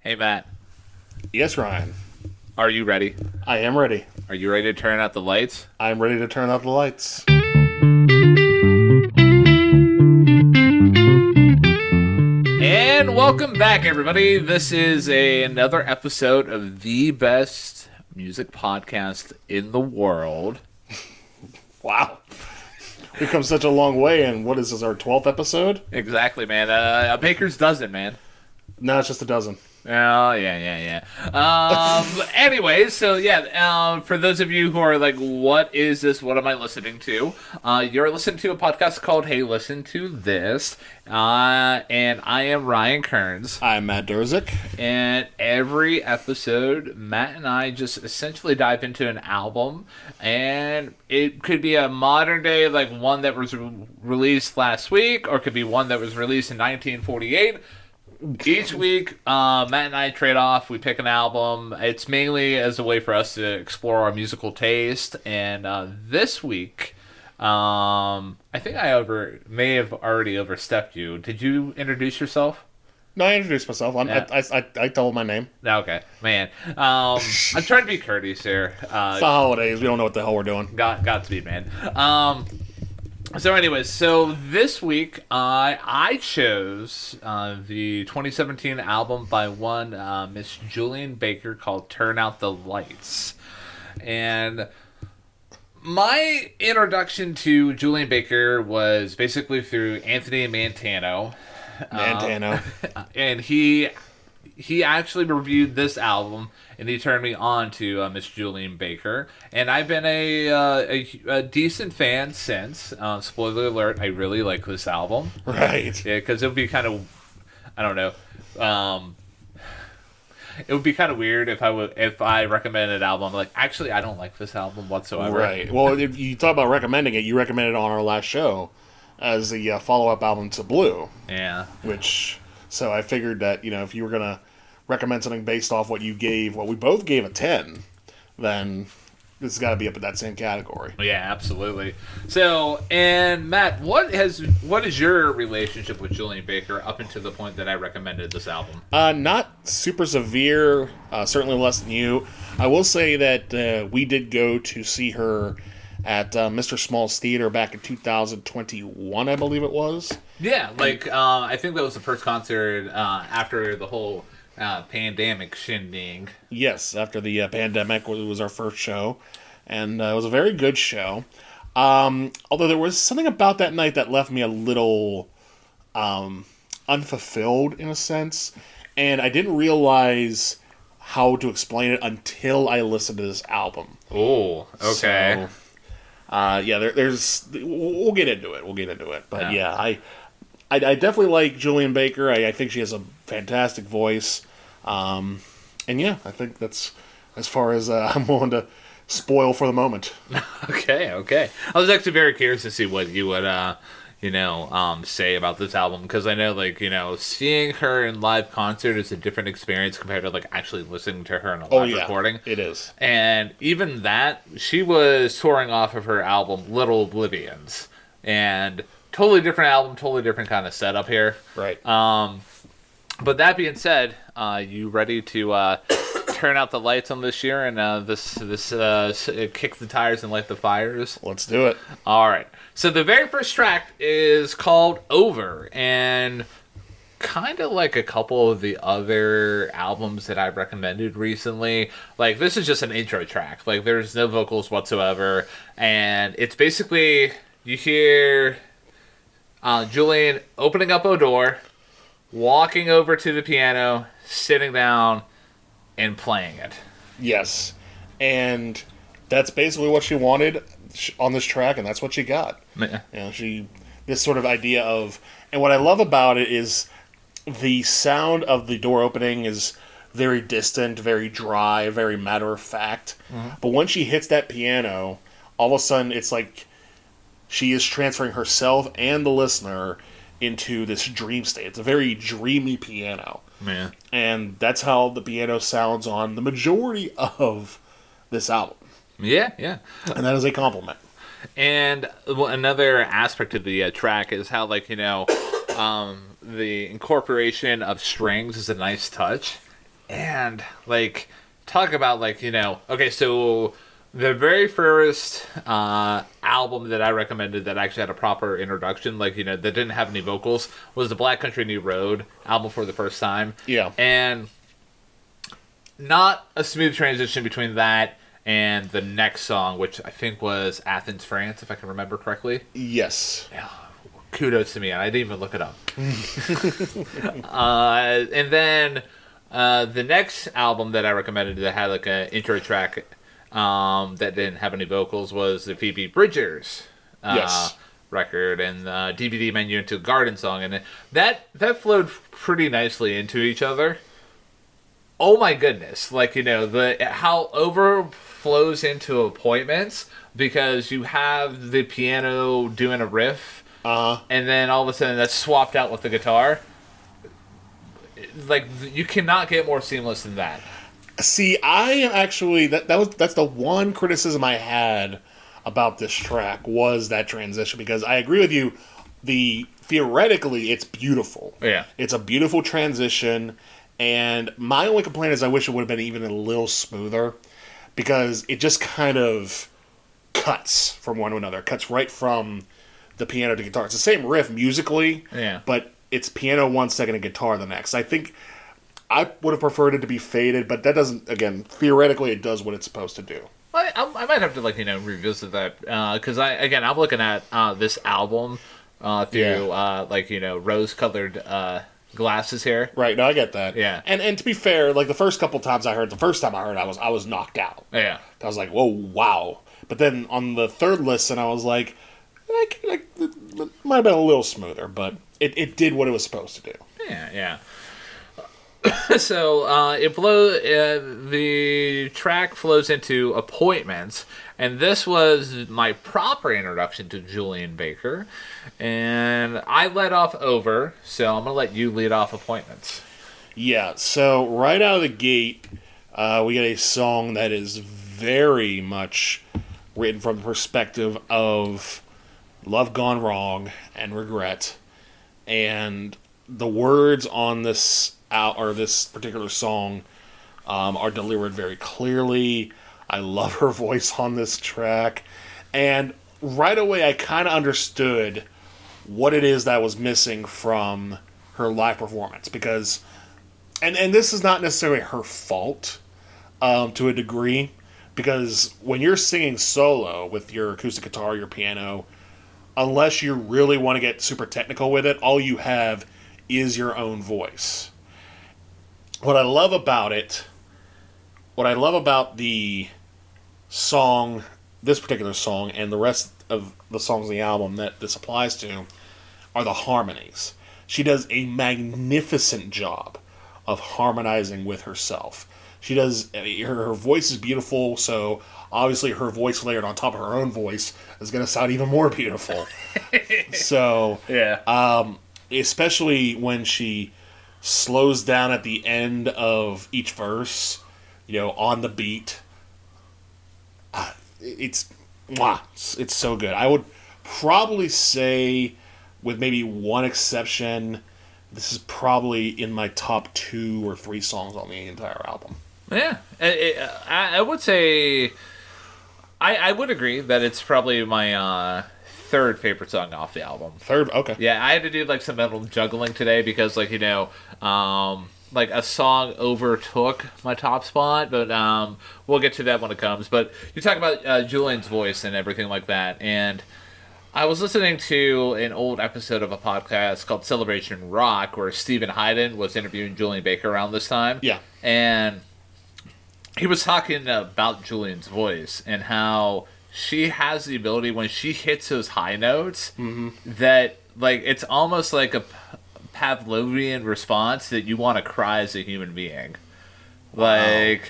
Hey, Matt. Yes, Ryan. Are you ready? I am ready. Are you ready to turn out the lights? I'm ready to turn out the lights. And welcome back, everybody. This is another episode of the best music podcast in the world. Wow. We've come such a long way, and what is this, our 12th episode? Exactly, man. A baker's dozen, man. No, it's just a dozen. Oh, yeah. Anyways, so yeah, for those of you who are like, what is this? What am I listening to? You're listening to a podcast called Hey, Listen to This. And I am Ryan Kearns. I'm Matt Durzik. And every episode, Matt and I just essentially dive into an album. And it could be a modern day, like one that was released last week, or it could be one that was released in 1948. Each week, Matt and I trade off. We pick an album. It's mainly as a way for us to explore our musical taste. And this week, I think I may have already overstepped you. Did you introduce yourself? No, I introduced myself. Yeah. I told my name. Okay, man. I'm trying to be courteous here. It's the holidays. We don't know what the hell we're doing. Got to be, man. So anyways, this week I chose the 2017 album by one Miss Julien Baker called Turn Out the Lights. And my introduction to Julien Baker was basically through Anthony Mantano. And he actually reviewed this album, and he turned me on to Miss Julien Baker, and I've been a decent fan since. Spoiler alert: I really like this album. Right. Yeah, because it would be kind of, I don't know. It would be kind of weird if I recommended an album like, actually, I don't like this album whatsoever. Right. Well, if you talk about recommending it, you recommended it on our last show as the follow-up album to Blue. Yeah. So I figured that, if you were going to recommend something based off what we both gave a 10, then this has got to be up in that same category. Yeah, absolutely. So, and Matt, what is your relationship with Julien Baker up until the point that I recommended this album? Not super severe, certainly less than you. I will say that we did go to see her at Mr. Small's Theater back in 2021, I believe it was. Yeah, I think that was the first concert after the whole pandemic shindig. Yes, after the pandemic, it was our first show, and it was a very good show. Although there was something about that night that left me a little unfulfilled in a sense, and I didn't realize how to explain it until I listened to this album. Oh, okay. So, there's we'll get into it. But yeah, I definitely like Julien Baker. I think she has a fantastic voice. And yeah, I think that's as far as I'm willing to spoil for the moment. Okay. I was actually very curious to see what you would, say about this album, because I know, seeing her in live concert is a different experience compared to, actually listening to her in a live recording. It is. And even that, she was touring off of her album, Little Oblivions. And totally different album, totally different kind of setup here. Right. But that being said, you ready to turn out the lights on this year and this kick the tires and light the fires? Let's do it. All right. So the very first track is called Over, and kind of like a couple of the other albums that I've recommended recently, this is just an intro track. There's no vocals whatsoever, and it's basically, you hear Julien opening up a door, walking over to the piano, sitting down, and playing it. Yes. And that's basically what she wanted on this track, and that's what she got. Yeah. This sort of idea of, and what I love about it is the sound of the door opening is very distant, very dry, very matter of fact. Mm-hmm. But when she hits that piano, all of a sudden it's like she is transferring herself and the listener into this dream state. It's a very dreamy piano. Man. And that's how the piano sounds on the majority of this album. Yeah. And that is a compliment. And another aspect of the track is how, the incorporation of strings is a nice touch. And, like, talk about, like, okay, so the very first album that I recommended that actually had a proper introduction, like, that didn't have any vocals, was the Black Country New Road album for the first time. Yeah. And not a smooth transition between that and the next song, which I think was Athens, France, if I can remember correctly. Yes. Yeah. Kudos to me. I didn't even look it up. And then the next album that I recommended that had like an intro track that didn't have any vocals was the Phoebe Bridgers record, and DVD Menu into Garden Song, and that flowed pretty nicely into each other. Oh my goodness! Like how overflows into Appointments, because you have the piano doing a riff. And then all of a sudden that's swapped out with the guitar. Like, you cannot get more seamless than that. See, I am actually that's the one criticism I had about this track, was that transition, because I agree with you. Theoretically it's beautiful. Yeah. It's a beautiful transition, and my only complaint is I wish it would have been even a little smoother, because it just kind of cuts from one to another. It cuts right from the piano to guitar. It's the same riff musically, but it's piano 1 second and guitar the next. I think I would have preferred it to be faded, but that doesn't, again, theoretically it does what it's supposed to do. I might have to revisit that, because I'm looking at this album through rose-colored glasses here. Right, no, I get that. Yeah. And to be fair, like the first time I heard I was knocked out. Yeah. I was like, whoa, wow. But then on the third listen I was like it might have been a little smoother, but it did what it was supposed to do. Yeah. So the track flows into Appointments, and this was my proper introduction to Julien Baker, and I led off Over, so I'm gonna let you lead off Appointments. Yeah, so right out of the gate, we get a song that is very much written from the perspective of love gone wrong and regret, and the words on this particular song are delivered very clearly. I love her voice on this track, and right away I kind of understood what it is that was missing from her live performance, because and this is not necessarily her fault to a degree, because when you're singing solo with your acoustic guitar, your piano, unless you really want to get super technical with it, all you have is your own voice. What I love about the song, this particular song, and the rest of the songs in the album that this applies to, are the harmonies. She does a magnificent job of harmonizing with herself. She does, her voice is beautiful, so obviously her voice layered on top of her own voice is going to sound even more beautiful. So, especially when she slows down at the end of each verse, on the beat. It's so good. I would probably say, with maybe one exception, this is probably in my top 2 or 3 songs on the entire album. Yeah, I would say, I would agree that it's probably my third favorite song off the album. Third, okay. Yeah, I had to do some mental juggling today, because a song overtook my top spot, but we'll get to that when it comes. But you talk about Julien's voice and everything like that, and I was listening to an old episode of a podcast called Celebration Rock, where Stephen Hyden was interviewing Julien Baker around this time. Yeah. And he was talking about Julien's voice and how she has the ability, when she hits those high notes, that it's almost like a Pavlovian response that you want to cry as a human being. Because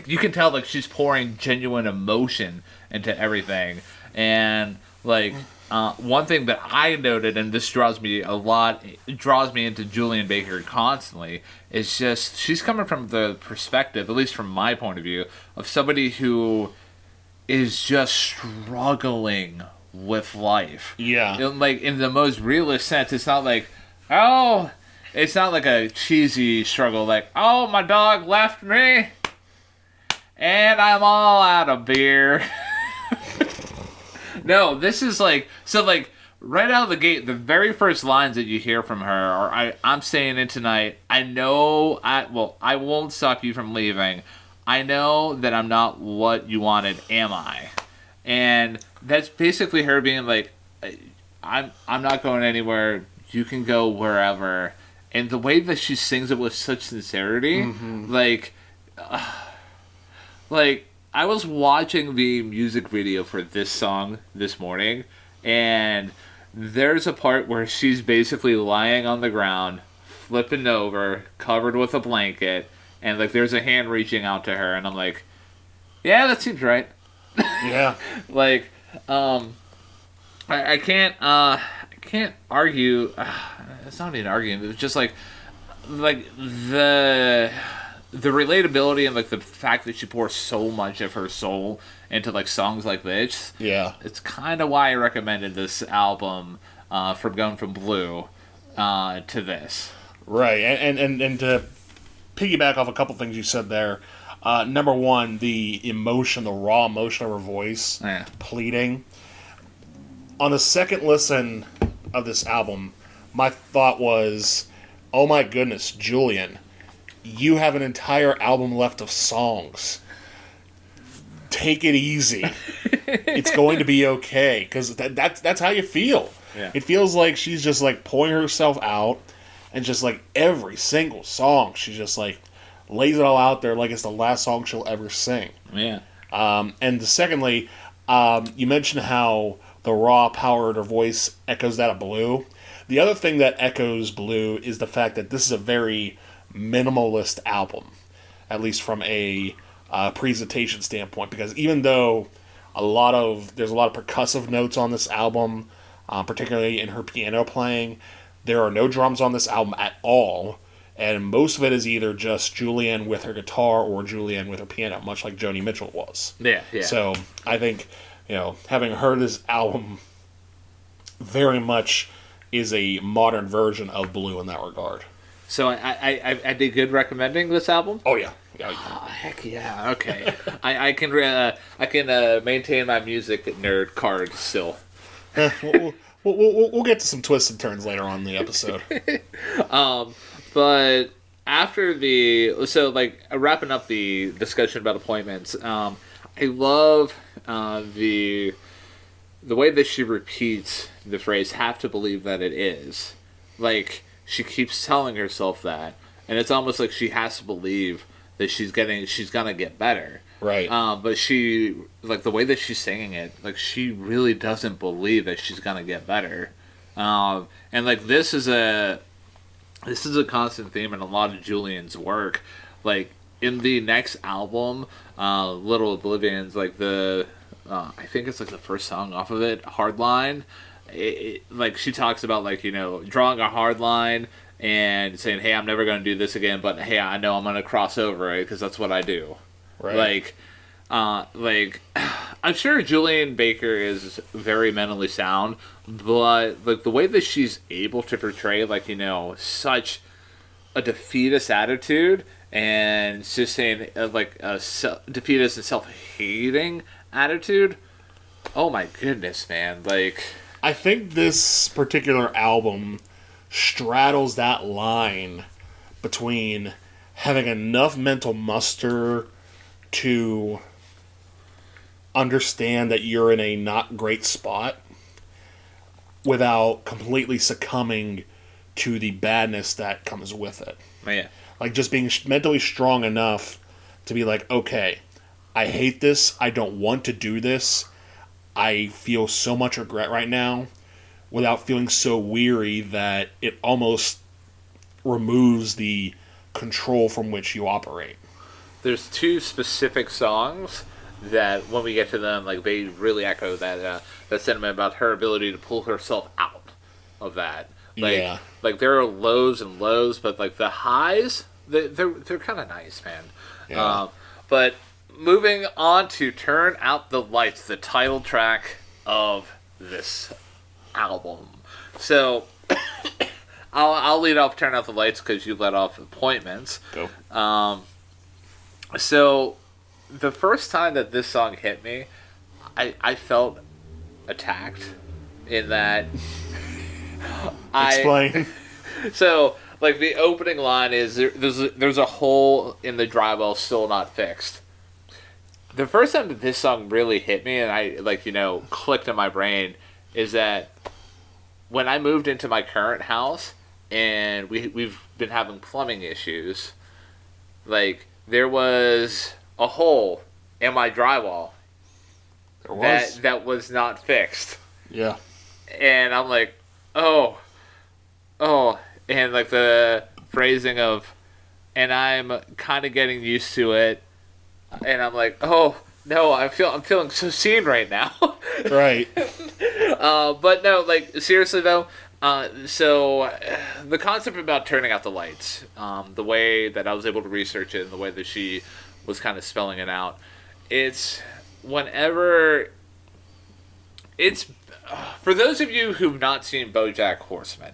you can tell she's pouring genuine emotion into everything. And one thing that I noted, and this draws me into Julien Baker constantly, is just she's coming from the perspective, at least from my point of view, of somebody who is just struggling with life. Yeah. In the most realist sense, it's not like, oh, it's not like a cheesy struggle like, oh, my dog left me and I'm all out of beer. No, this is like, so like right out of the gate, the very first lines that you hear from her are, I'm staying in tonight. I know I won't stop you from leaving. I know that I'm not what you wanted, am I? And that's basically her being like, I'm not going anywhere. You can go wherever. And the way that she sings it with such sincerity, like I was watching the music video for this song this morning, and there's a part where she's basically lying on the ground, flipping over, covered with a blanket, and like there's a hand reaching out to her, and I'm like, yeah, that seems right. Yeah. Like, I can't argue. It's not even arguing. It's just like the relatability and like the fact that she pours so much of her soul into like songs like this. Yeah. It's kind of why I recommended this album, from going from Blue to this. Right. And to piggyback off a couple things you said there, number one, the emotion, the raw emotion of her voice, pleading. On the second listen of this album, my thought was, oh my goodness, Julien, you have an entire album left of songs. Take it easy. It's going to be okay. Because that's how you feel. Yeah. It feels like she's just like pouring herself out, and just like every single song, she just like lays it all out there like it's the last song she'll ever sing. Yeah. And secondly, you mentioned how the raw power of her voice echoes that of Blue. The other thing that echoes Blue is the fact that this is a very minimalist album, at least from a presentation standpoint, because even though there's a lot of percussive notes on this album, particularly in her piano playing, there are no drums on this album at all, and most of it is either just Julien with her guitar or Julien with her piano, much like Joni Mitchell was. Yeah. So I think, having heard this album very much is a modern version of Blue in that regard. So I did good recommending this album. Oh yeah. Oh, heck yeah. Okay. I can maintain my music nerd card still. We'll get to some twists and turns later on in the episode. But after wrapping up the discussion about appointments, I love the way that she repeats the phrase "have to believe that it is." Like, she keeps telling herself that, and it's almost like she has to believe that she's gonna get better. Right. But she, like, the way that she's singing it, like, she really doesn't believe that she's gonna get better. And like, this is a constant theme in a lot of Julien's work. Like, in the next album, Little Oblivions, like I think it's like the first song off of it, Hardline. Like, she talks about, like, drawing a hard line and saying, hey, I'm never going to do this again, but hey, I know I'm going to cross over it because that's what I do. Right. Like, I'm sure Julien Baker is very mentally sound, but like the way that she's able to portray, like, such a defeatist attitude, and just saying like a defeatist and self-hating attitude. Oh my goodness, man! Like, I think this particular album straddles that line between having enough mental muster to understand that you're in a not great spot without completely succumbing to the badness that comes with it. Yeah. Like, just being mentally strong enough to be like, okay, I hate this. I don't want to do this. I feel so much regret right now, without feeling so weary that it almost removes the control from which you operate. There's two specific songs that, when we get to them, like, they really echo that sentiment about her ability to pull herself out of that. Like, yeah. Like, there are lows and lows, but like the highs, they're kind of nice, man. Yeah. But moving on to Turn Out the Lights, the title track of this album. So, I'll lead off Turn Out the Lights because you let off Appointments. Go. So the first time that this song hit me, I felt attacked in that Explain. So, like, the opening line is, there's a hole in the drywall still not fixed. The first time that this song really hit me and I, like, clicked in my brain is that when I moved into my current house and we've been having plumbing issues, like, there was a hole in my drywall that was not fixed. Yeah. And I'm like, oh, and like the phrasing of, and I'm kind of getting used to it, and I'm like, oh no, I'm feeling so seen right now. Right. But no, like seriously though, so the concept about turning out the lights, the way that I was able to research it and the way that she was kind of spelling it out, it's whenever it's for those of you who've not seen BoJack Horseman.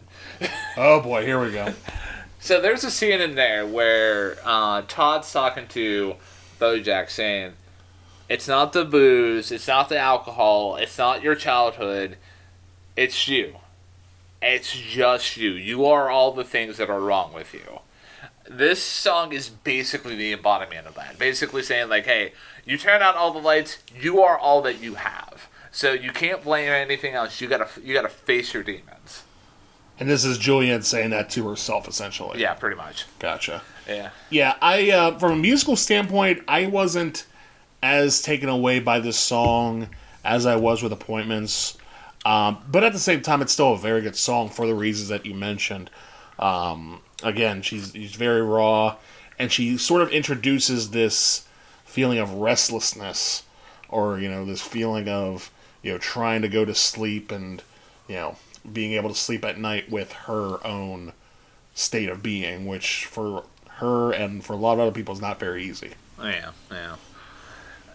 Oh boy, here we go. So there's a scene in there where Todd's talking to BoJack saying, it's not the booze, it's not the alcohol, it's not your childhood, it's you. It's just you. You are all the things that are wrong with you. This song is basically the embodiment of that. Basically saying like, hey, you turn out all the lights, you are all that you have. So you can't blame anything else. You gotta face your demons. And this is Julien saying that to herself, essentially. Yeah, pretty much. Gotcha. Yeah. Yeah, I from a musical standpoint, I wasn't as taken away by this song as I was with Appointments. But at the same time, it's still a very good song for the reasons that you mentioned. Again, she's very raw, and she sort of introduces this feeling of restlessness, or this feeling of trying to go to sleep and being able to sleep at night with her own state of being, which for her and for a lot of other people is not very easy. Yeah.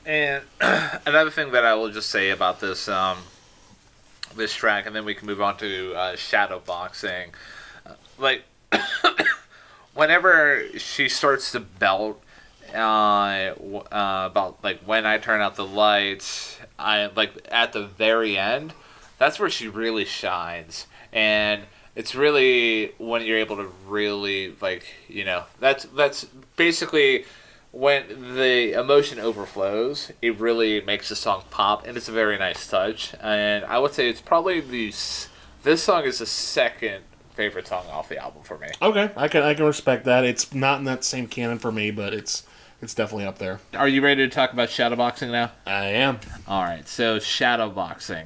And another thing that I will just say about this this track, and then we can move on to shadow boxing. Like, whenever she starts to belt about like when I turn out the lights, I like at the very end. That's where she really shines, and it's really when you're able to really that's basically when the emotion overflows. It really makes the song pop, and it's a very nice touch. And I would say it's probably this song is the second favorite song off the album for me. Okay, I can respect that. It's not in that same canon for me, but it's definitely up there. Are you ready to talk about shadowboxing now? I am. All right, so shadowboxing.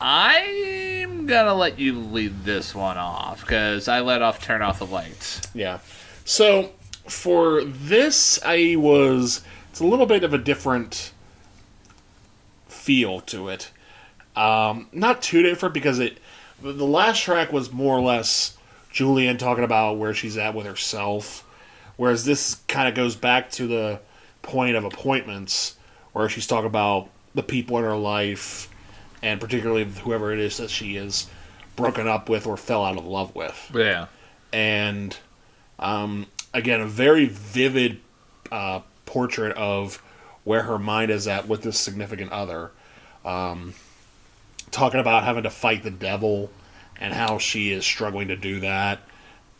I'm gonna let you lead this one off because I let off Turn Off the Lights. Yeah. So for this, it's a little bit of a different feel to it. Not too different because the last track was more or less Julien talking about where she's at with herself, whereas this kind of goes back to the point of Appointments, where she's talking about the people in her life, and particularly whoever it is that she is broken up with or fell out of love with. Yeah. And, again, a very vivid portrait of where her mind is at with this significant other. Talking about having to fight the devil and how she is struggling to do that,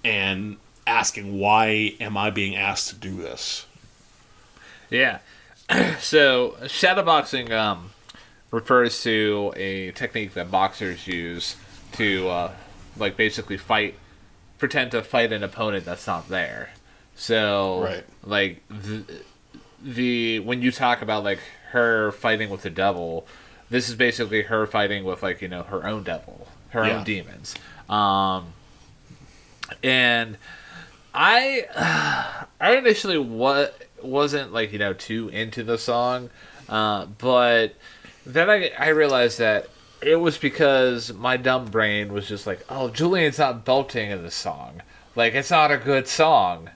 and asking, why am I being asked to do this? Yeah. So, shadowboxing refers to a technique that boxers use to, basically pretend to fight an opponent that's not there. So, right. Like, when you talk about, like, her fighting with the devil, this is basically her fighting with, like, her own devil, her own demons. And I initially wasn't, like, too into the song, but then I realized that it was because my dumb brain was just like, oh, Julien's not belting in the song. Like, it's not a good song.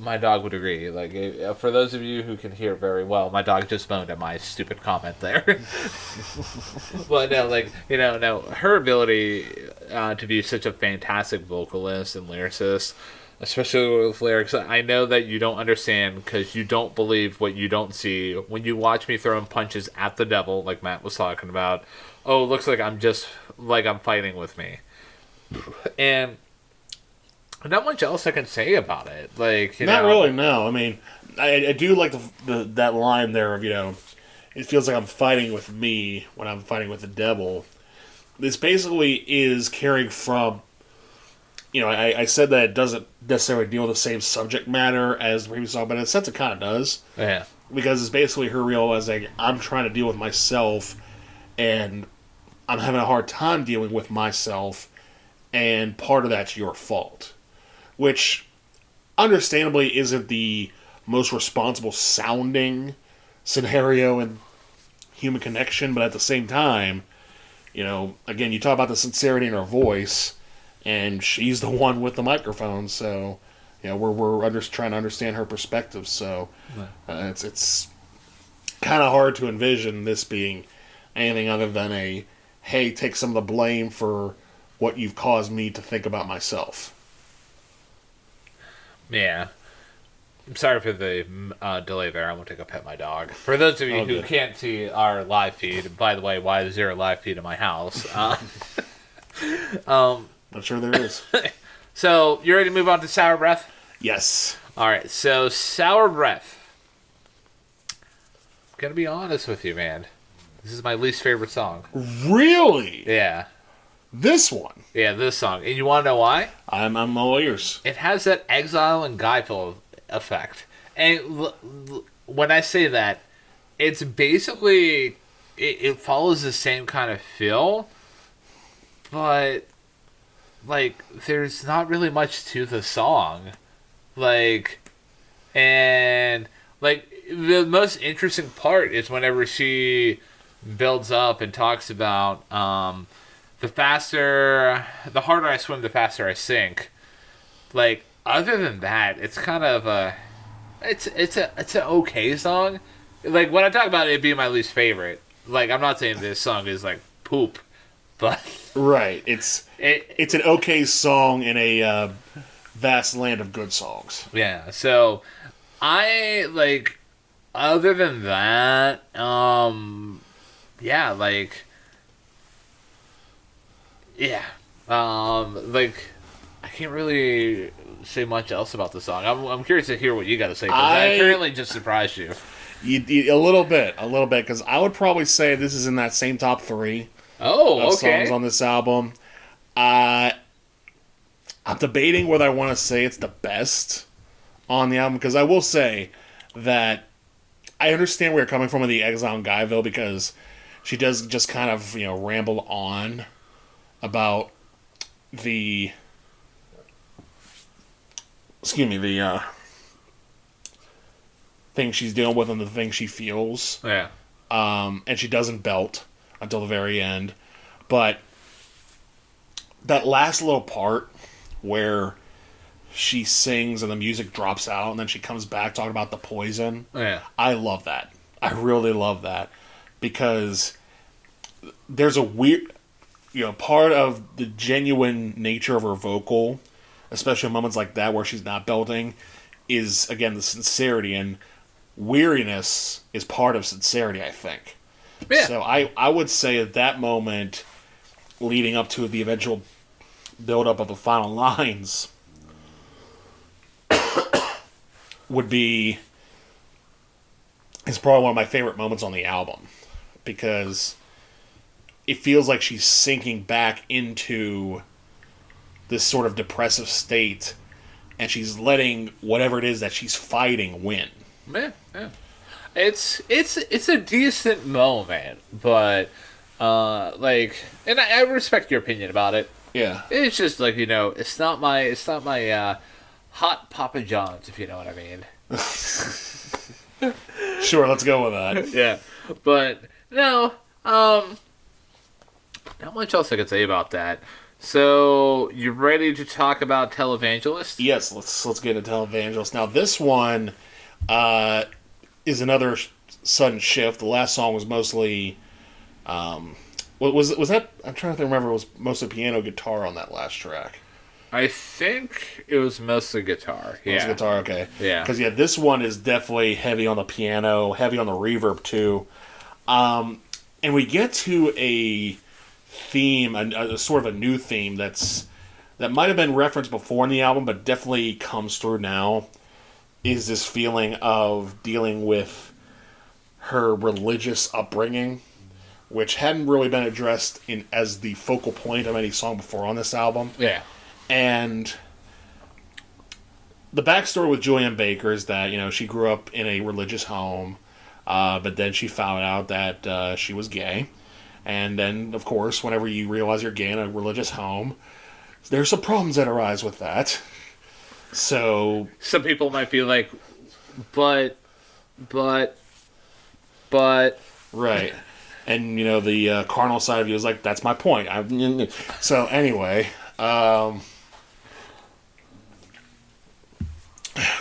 My dog would agree. Like, for those of you who can hear very well, my dog just moaned at my stupid comment there. But no, like, no, her ability to be such a fantastic vocalist and lyricist, especially with lyrics, I know that you don't understand because you don't believe what you don't see. When you watch me throwing punches at the devil, like Matt was talking about, oh, it looks like I'm fighting with me. And not much else I can say about it. Like, Not really, no. I mean, I do like that line there of, it feels like I'm fighting with me when I'm fighting with the devil. This basically is carrying from, I said that it doesn't necessarily deal with the same subject matter as the previous song, but in a sense it kind of does. Yeah. Because it's basically her realizing, I'm trying to deal with myself, and I'm having a hard time dealing with myself, and part of that's your fault. Which, understandably, isn't the most responsible sounding scenario in Human Connection, but at the same time, again, you talk about the sincerity in her voice, and she's the one with the microphone, so, we're trying to understand her perspective, so it's kind of hard to envision this being anything other than hey, take some of the blame for what you've caused me to think about myself. Yeah. I'm sorry for the delay there. I went to go pet my dog. For those of you who can't see our live feed, by the way, why is there a live feed in my house? I'm sure there is. So, you ready to move on to Sour Breath? Yes. Alright, so Sour Breath. I'm gonna be honest with you, man. This is my least favorite song. Really? Yeah. This one? Yeah, this song. And you want to know why? I'm all ears. It has that Exile and Guyville effect. And when I say that, it's basically... It follows the same kind of feel, but... Like, there's not really much to the song. Like... And... Like, the most interesting part is whenever she builds up and talks about... the harder I swim, the faster I sink. Like, other than that, it's kind of it's an okay song. Like, when I talk about it being my least favorite, like, I'm not saying this song is like poop, but right, it's an okay song in a vast land of good songs. Yeah, so I like. Other than that, yeah, like. Yeah. Like, I can't really say much else about the song. I'm curious to hear what you got to say, because I apparently just surprised you. A little bit, because I would probably say this is in that same top 3 of songs on this album. I'm debating whether I want to say it's the best on the album, because I will say that I understand where you're coming from with the Exile and Guyville, because she does just kind of, ramble on about the thing she's dealing with and the thing she feels. Yeah. And she doesn't belt until the very end. But that last little part where she sings and the music drops out and then she comes back talking about the poison. Yeah. I love that. I really love that. Because there's a weird... part of the genuine nature of her vocal, especially in moments like that where she's not belting, is, again, the sincerity, and weariness is part of sincerity, I think. Yeah. So I would say at that moment, leading up to the eventual build-up of the final lines, is probably one of my favorite moments on the album, because it feels like she's sinking back into this sort of depressive state, and she's letting whatever it is that she's fighting win. Yeah. It's a decent moment, but like, and I respect your opinion about it. Yeah. It's just like, it's not my hot Papa John's, if you know what I mean. Sure, let's go with that. Yeah, but no, not much else I could say about that. So, you ready to talk about Televangelist? Yes, let's get into Televangelist. Now, this one is another sudden shift. The last song was mostly, was that? I'm trying to remember. It was mostly piano guitar on that last track. I think it was mostly guitar. It was Yeah. guitar, okay. Yeah. Because this one is definitely heavy on the piano, heavy on the reverb too. And we get to a theme, a sort of a new theme that might have been referenced before in the album, but definitely comes through now. Is this feeling of dealing with her religious upbringing, which hadn't really been addressed as the focal point of any song before on this album. Yeah. And the backstory with Julien Baker is that, she grew up in a religious home, but then she found out that she was gay. And then, of course, whenever you realize you're gay in a religious home, there's some problems that arise with that. So... Some people might be like, but... Right. And, the carnal side of you is like, that's my point. So, anyway...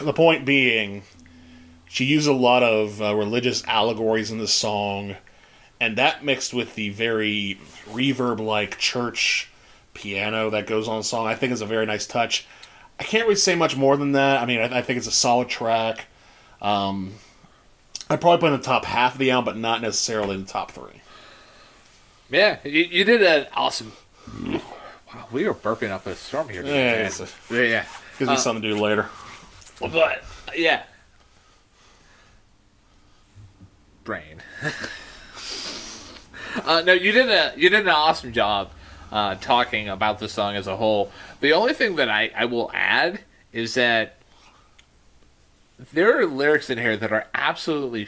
the point being, she used a lot of religious allegories in the song, and that mixed with the very reverb-like church piano that goes on the song, I think is a very nice touch. I can't really say much more than that. I mean, I think it's a solid track. I'd probably put it in the top half of the album, but not necessarily in the top 3. Yeah, you did an awesome... Wow, we are burping up a storm here today. Yeah. Gives me something to do later. But, yeah. Brain. No, you did an awesome job talking about the song as a whole. The only thing that I will add is that there are lyrics in here that are absolutely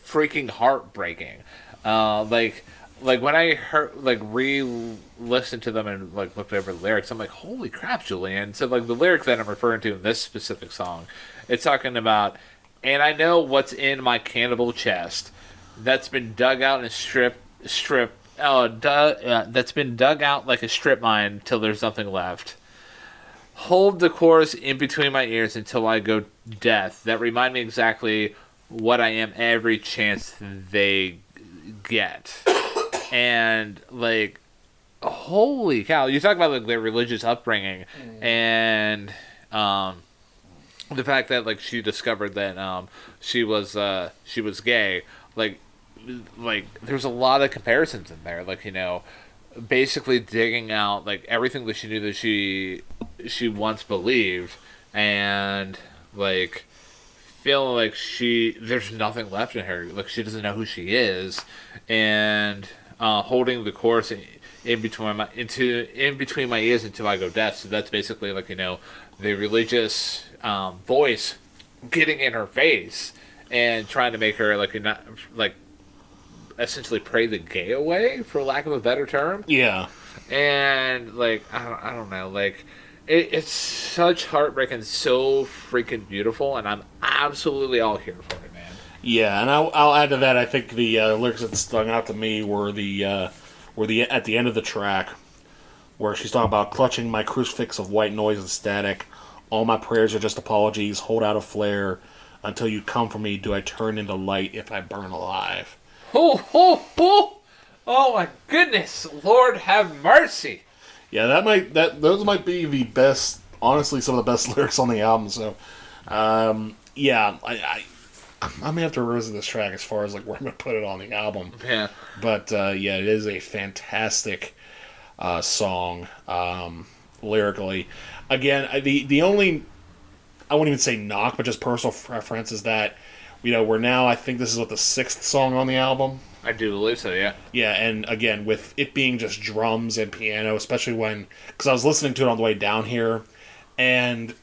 freaking heartbreaking. Like when I heard, re-listened to them and looked over the lyrics, I'm like, holy crap, Julian. So the lyric that I'm referring to in this specific song, it's talking about, and I know what's in my cannibal chest that's been dug out and that's been dug out like a strip mine till there's nothing left. Hold the chorus in between my ears until I go death. That remind me exactly what I am every chance they get. And, holy cow. You talk about, their religious upbringing and the fact that, she discovered that she was gay. There's a lot of comparisons in there. Basically digging out, everything that she knew that she once believed and, feeling like there's nothing left in her. She doesn't know who she is. And... holding the chorus in between my ears until I go deaf. So that's basically the religious voice getting in her face and trying to make her essentially pray the gay away, for lack of a better term. Yeah. And I don't know, it's such heartbreak and so freaking beautiful, and I'm absolutely all here for it, man. Yeah, and I'll add to that. I think the lyrics that stung out to me were the at the end of the track, where she's talking about clutching my crucifix of white noise and static. All my prayers are just apologies. Hold out a flare until you come for me. Do I turn into light if I burn alive? Oh my goodness, Lord have mercy. Yeah, those might be the best. Honestly, some of the best lyrics on the album. So, yeah, I may have to revisit this track as far as where I'm going to put it on the album. Yeah. But yeah, it is a fantastic song lyrically. Again, the only, I wouldn't even say knock, but just personal preference is that, we're now, I think this is the 6th song on the album. I do believe so, yeah. Yeah, and again, with it being just drums and piano, especially because I was listening to it on the way down here, and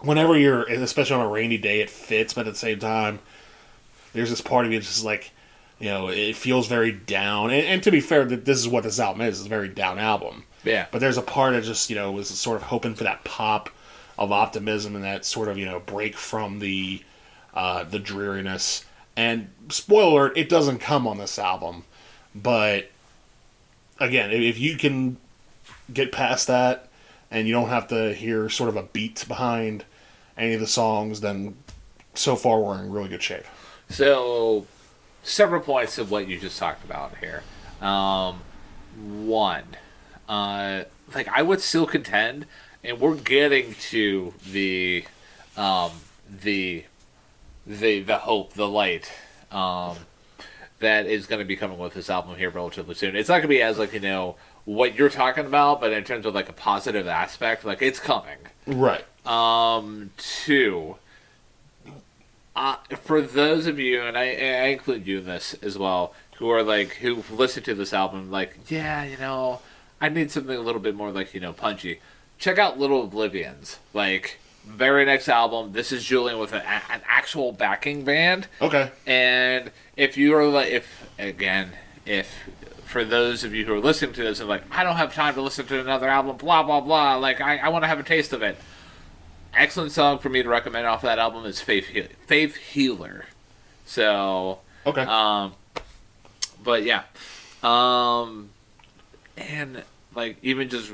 whenever especially on a rainy day, it fits, but at the same time, there's this part of you that's just it feels very down. And to be fair, this is what this album is. It's a very down album. Yeah. But there's a part that just, was sort of hoping for that pop of optimism and that sort of, break from the dreariness. And spoiler alert, it doesn't come on this album. But again, if you can get past that, and you don't have to hear sort of a beat behind any of the songs, then so far we're in really good shape. So, several points of what you just talked about here. One, like I would still contend, and we're getting to the hope, the light, that is going to be coming with this album here relatively soon. It's not going to be as like what you're talking about, but in terms of like a positive aspect, like it's coming. Right. Two. For those of you, and I include you in this as well, who've listened to this album, like, yeah, I need something a little bit more like, punchy. Check out Little Oblivions. Like, very next album, this is Julien with an actual backing band. Okay. And if you are like, if for those of you who are listening to this and like, I don't have time to listen to another album, blah, blah, blah, like, I want to have a taste of it. Excellent song for me to recommend off that album is Faith Healer. So, okay. But yeah. And like even just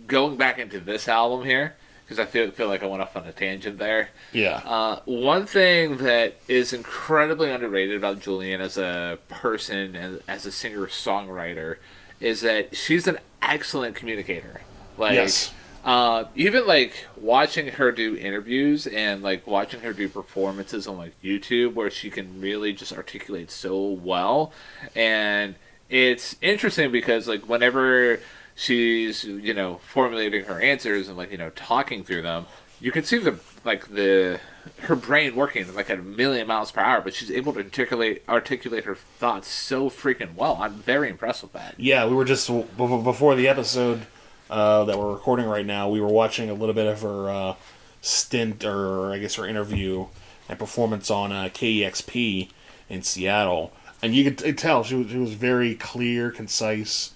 going back into this album here, because I feel like I went off on a tangent there. Yeah. One thing that is incredibly underrated about Julien as a person and as a singer-songwriter is that she's an excellent communicator. Like, yes. Even like watching her do interviews and like watching her do performances on like YouTube where she can really just articulate so well. And it's interesting because like whenever she's, formulating her answers and like, talking through them, you can see her brain working like at 1,000,000 miles per hour, but she's able to articulate her thoughts so freaking well. I'm very impressed with that. Yeah, we were just before the episode that we're recording right now, we were watching a little bit of her stint, or I guess her interview and performance on KEXP in Seattle, and you could tell she was very clear, concise.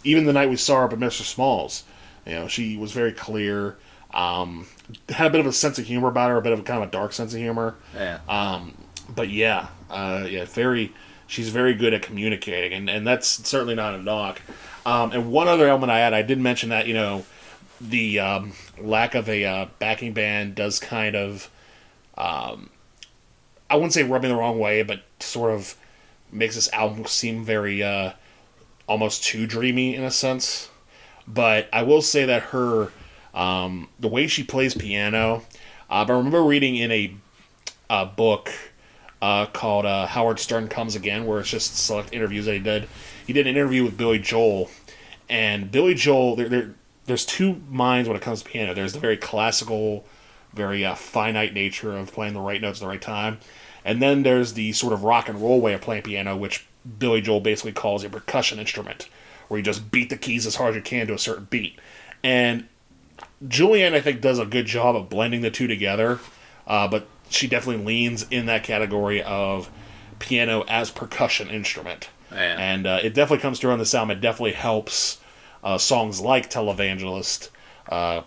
Even the night we saw her up at Mr. Small's, she was very clear. Had a bit of a sense of humor about her, a bit of kind of a dark sense of humor. Yeah. But she's very good at communicating, and that's certainly not a knock. And one other element I did mention that, the lack of a backing band does kind of, I wouldn't say rub me the wrong way, but sort of makes this album seem very, almost too dreamy in a sense. But I will say that her, the way she plays piano, I remember reading in a book called Howard Stern Comes Again, where it's just select interviews that he did. He did an interview with Billy Joel, and Billy Joel, there's two minds when it comes to piano. There's the very classical, very finite nature of playing the right notes at the right time, and then there's the sort of rock and roll way of playing piano, which Billy Joel basically calls a percussion instrument, where you just beat the keys as hard as you can to a certain beat. And Julien, I think, does a good job of blending the two together, but she definitely leans in that category of piano as percussion instrument. Yeah. And it definitely comes through on the sound. It definitely helps songs like Televangelist, have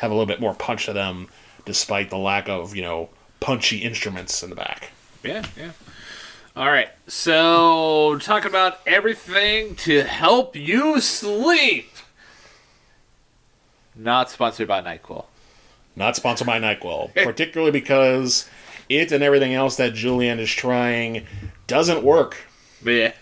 a little bit more punch to them, despite the lack of, punchy instruments in the back. Yeah. All right, so talking about everything to help you sleep. Not sponsored by NyQuil. Not sponsored by NyQuil, particularly because it and everything else that Julien is trying doesn't work. Yeah.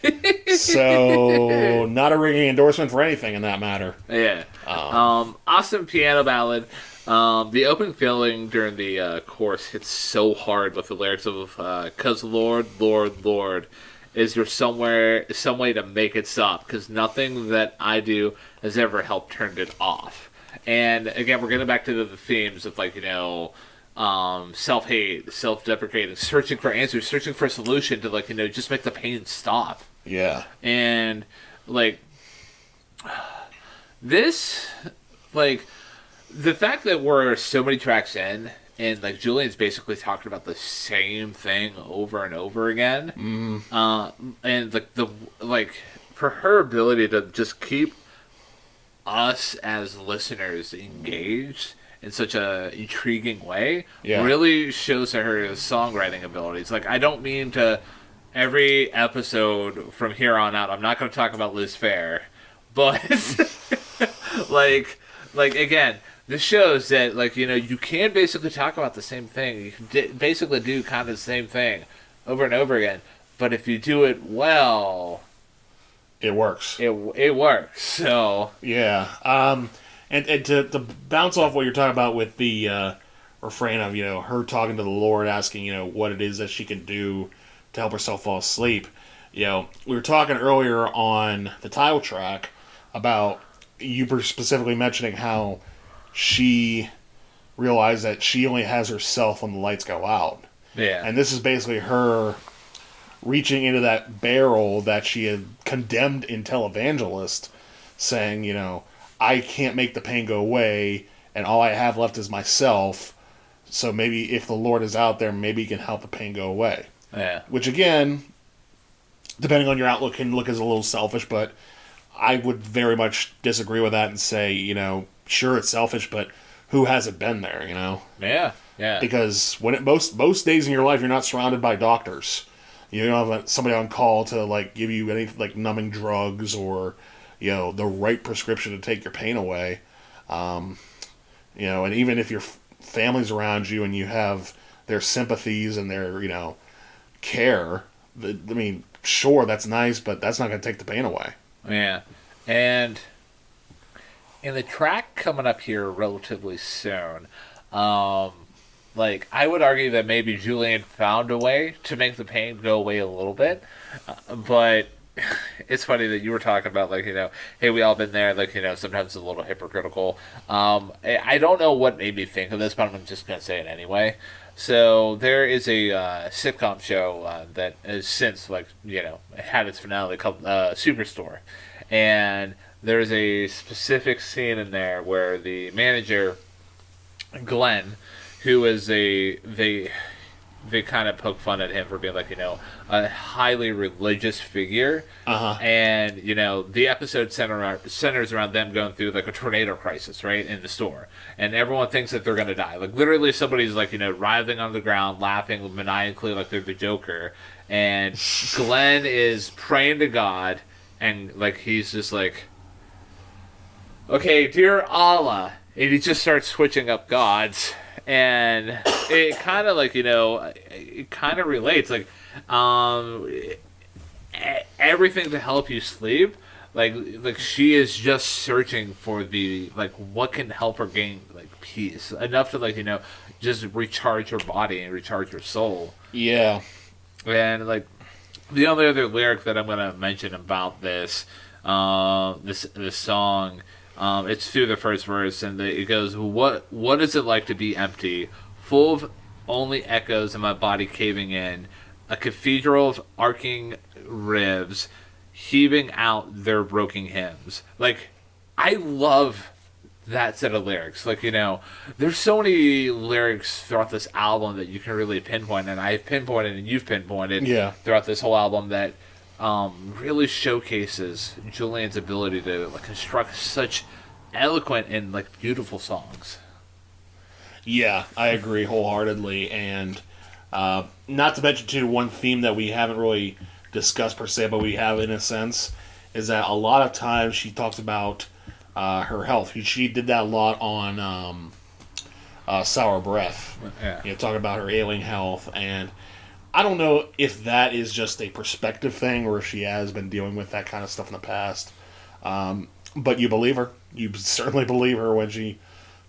So, not a ringing endorsement for anything in that matter. Yeah. Awesome piano ballad. The opening feeling during the chorus hits so hard with the lyrics of "'Cause Lord, Lord, Lord, is there some way to make it stop? 'Cause nothing that I do has ever helped turn it off." And again, we're getting back to the themes of self-hate, self-deprecating, searching for answers, searching for a solution to just make the pain stop. Yeah. And this, the fact that we're so many tracks in, and Julien's basically talking about the same thing over and over again, and for her ability to just keep us as listeners engaged in such a intriguing way, really shows her songwriting abilities. I don't mean to every episode from here on out, I'm not going to talk about Liz Phair, but like again, this shows that like you can basically talk about the same thing. You can basically do kind of the same thing over and over again. But if you do it well, it works. It works. So yeah. And to bounce off what you're talking about with the refrain of her talking to the Lord, asking what it is that she can do to help herself fall asleep. We were talking earlier on the title track about you were specifically mentioning how she realized that she only has herself when the lights go out. Yeah. And this is basically her reaching into that barrel that she had condemned in Televangelist, saying, I can't make the pain go away, and all I have left is myself. So maybe if the Lord is out there, maybe he can help the pain go away. Yeah. Which, again, depending on your outlook, can look as a little selfish, but I would very much disagree with that and say, sure, it's selfish, but who hasn't been there, Yeah, yeah. Because most days in your life, you're not surrounded by doctors. You don't have somebody on call to give you any numbing drugs or the right prescription to take your pain away. And even if your family's around you and you have their sympathies and their care, sure, that's nice, but that's not going to take the pain away. Yeah, and in the track coming up here relatively soon, I would argue that maybe Julien found a way to make the pain go away a little bit, but it's funny that you were talking about hey, we all been there, sometimes it's a little hypocritical. I don't know what made me think of this, but I'm just gonna say it anyway. So there is a sitcom show that has since had its finale called Superstore, and there's a specific scene in there where the manager Glenn, who is they kind of poke fun at him for being a highly religious figure, and the episode centers around them going through a tornado crisis right in the store, and everyone thinks that they're gonna die. Literally somebody's writhing on the ground, laughing maniacally like they're the Joker, and Glenn is praying to God, and he's just okay, dear Allah, and he just starts switching up gods. And it kind of it kind of relates everything to help you sleep. She is just searching for the what can help her gain peace enough to just recharge her body and recharge her soul. Yeah. And the only other lyric that I'm gonna mention about this song. It's through the first verse, and it goes, What is it like to be empty, full of only echoes and my body caving in, a cathedral of arcing ribs, heaving out their broken hymns. I love that set of lyrics. There's so many lyrics throughout this album that you can really pinpoint, and I've pinpointed and you've pinpointed throughout this whole album that really showcases Julien's ability to construct such eloquent and beautiful songs. Yeah, I agree wholeheartedly, and not to mention too, one theme that we haven't really discussed per se, but we have in a sense, is that a lot of times she talks about her health. She did that a lot on Sour Breath. Yeah. Talking about her ailing health, and I don't know if that is just a perspective thing or if she has been dealing with that kind of stuff in the past. But you believe her. You certainly believe her when she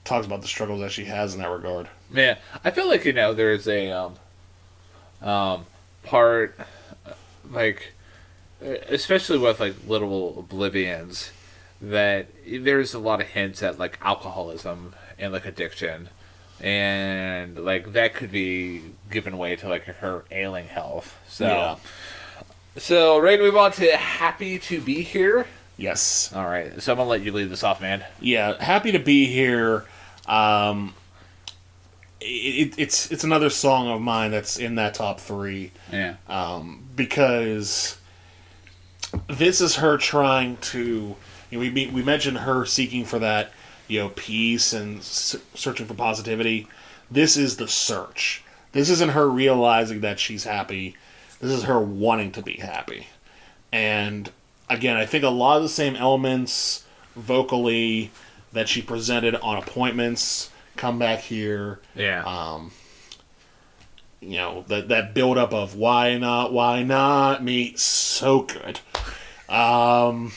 talks about the struggles that she has in that regard. Yeah, I feel there's a part, especially with Little Oblivions, that there's a lot of hints at alcoholism and addiction. And that could be given way to her ailing health. So ready to move on to Happy to Be Here? Yes. All right. So I'm gonna let you lead this off, man. Yeah, Happy to Be Here. It's another song of mine that's in that top 3. Yeah. Because this is her trying to. We mentioned her seeking for that. Peace and searching for positivity. This is the search. This isn't her realizing that she's happy. This is her wanting to be happy. And again, I think a lot of the same elements vocally, that she presented on Appointments, Come Back Here. Yeah. That build up of why not me, so good. Oh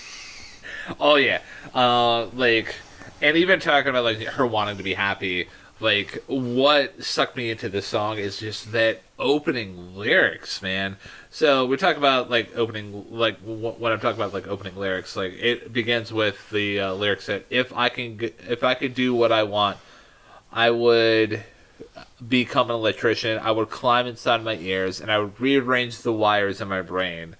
yeah. And even talking about like her wanting to be happy, like what sucked me into this song is just that opening lyrics, man. So we talk about like opening, like when I'm talking about like opening lyrics, like it begins with the lyrics that if I could do what I want, I would become an electrician. I would climb inside my ears and I would rearrange the wires in my brain.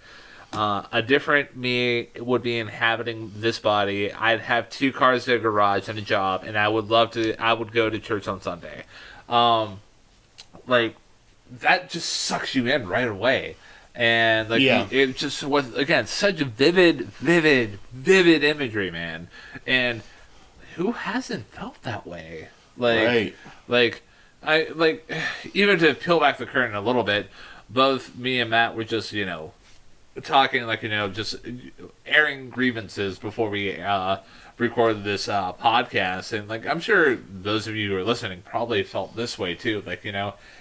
A different me would be inhabiting this body. I'd have 2 cars in a garage and a job, and I would go to church on Sunday. Like, that just sucks you in right away. And, like, it just was, again, such vivid imagery, man. And who hasn't felt that way? Like, even to peel back the curtain a little bit, both me and Matt were just, talking, like, just airing grievances before we recorded this podcast. And, like, I'm sure those of you who are listening probably felt this way, too. Like,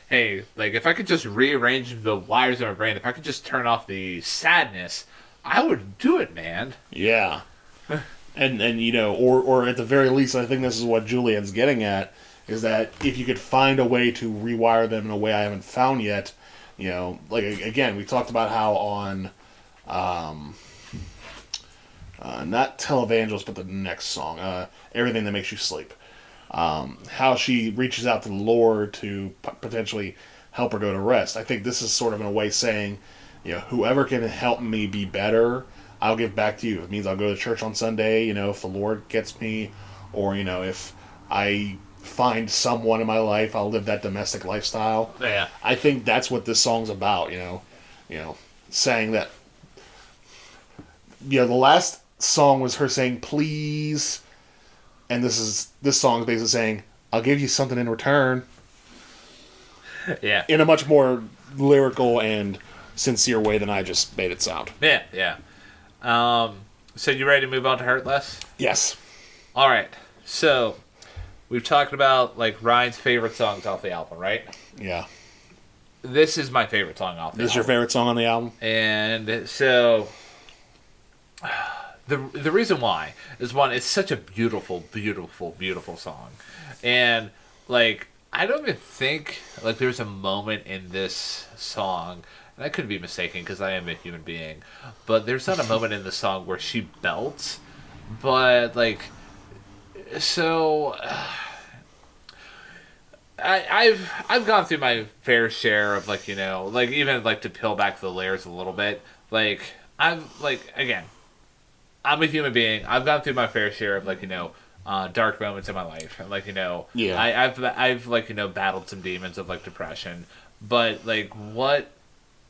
hey, like, if I could just rearrange the wires in my brain, if I could just turn off the sadness, I would do it, man. Yeah. and or at the very least, I think this is what Julian's getting at, is that if you could find a way to rewire them in a way I haven't found yet, like, again, we talked about how on not Televangels, but the next song, Everything That Makes You Sleep, how she reaches out to the Lord to potentially help her go to rest. I think this is sort of in a way saying, whoever can help me be better, I'll give back to you. It means I'll go to church on Sunday, if the Lord gets me, or, if I find someone in my life, I'll live that domestic lifestyle. Yeah. I think that's what this song's about, saying that, the last song was her saying, please, and this song is basically saying, I'll give you something in return. Yeah. In a much more lyrical and sincere way than I just made it sound. Yeah. So you ready to move on to Hurt Less? Yes. All right. So we've talked about, like, Ryan's favorite songs off the album, right? Yeah. This is my favorite song off the album. This is your favorite song on the album? And so the reason why is, one, it's such a beautiful song. And, like, I don't even think, like, there's a moment in this song, and I could be mistaken because I am a human being, but there's not a moment in the song where she belts. But, like, so I've gone through my fair share of, like, like, even, like, to peel back the layers a little bit, like, again, I'm a human being. I've gone through my fair share of, like, dark moments in my life, and, like, yeah. I've like, battled some demons of, like, depression, but, like, what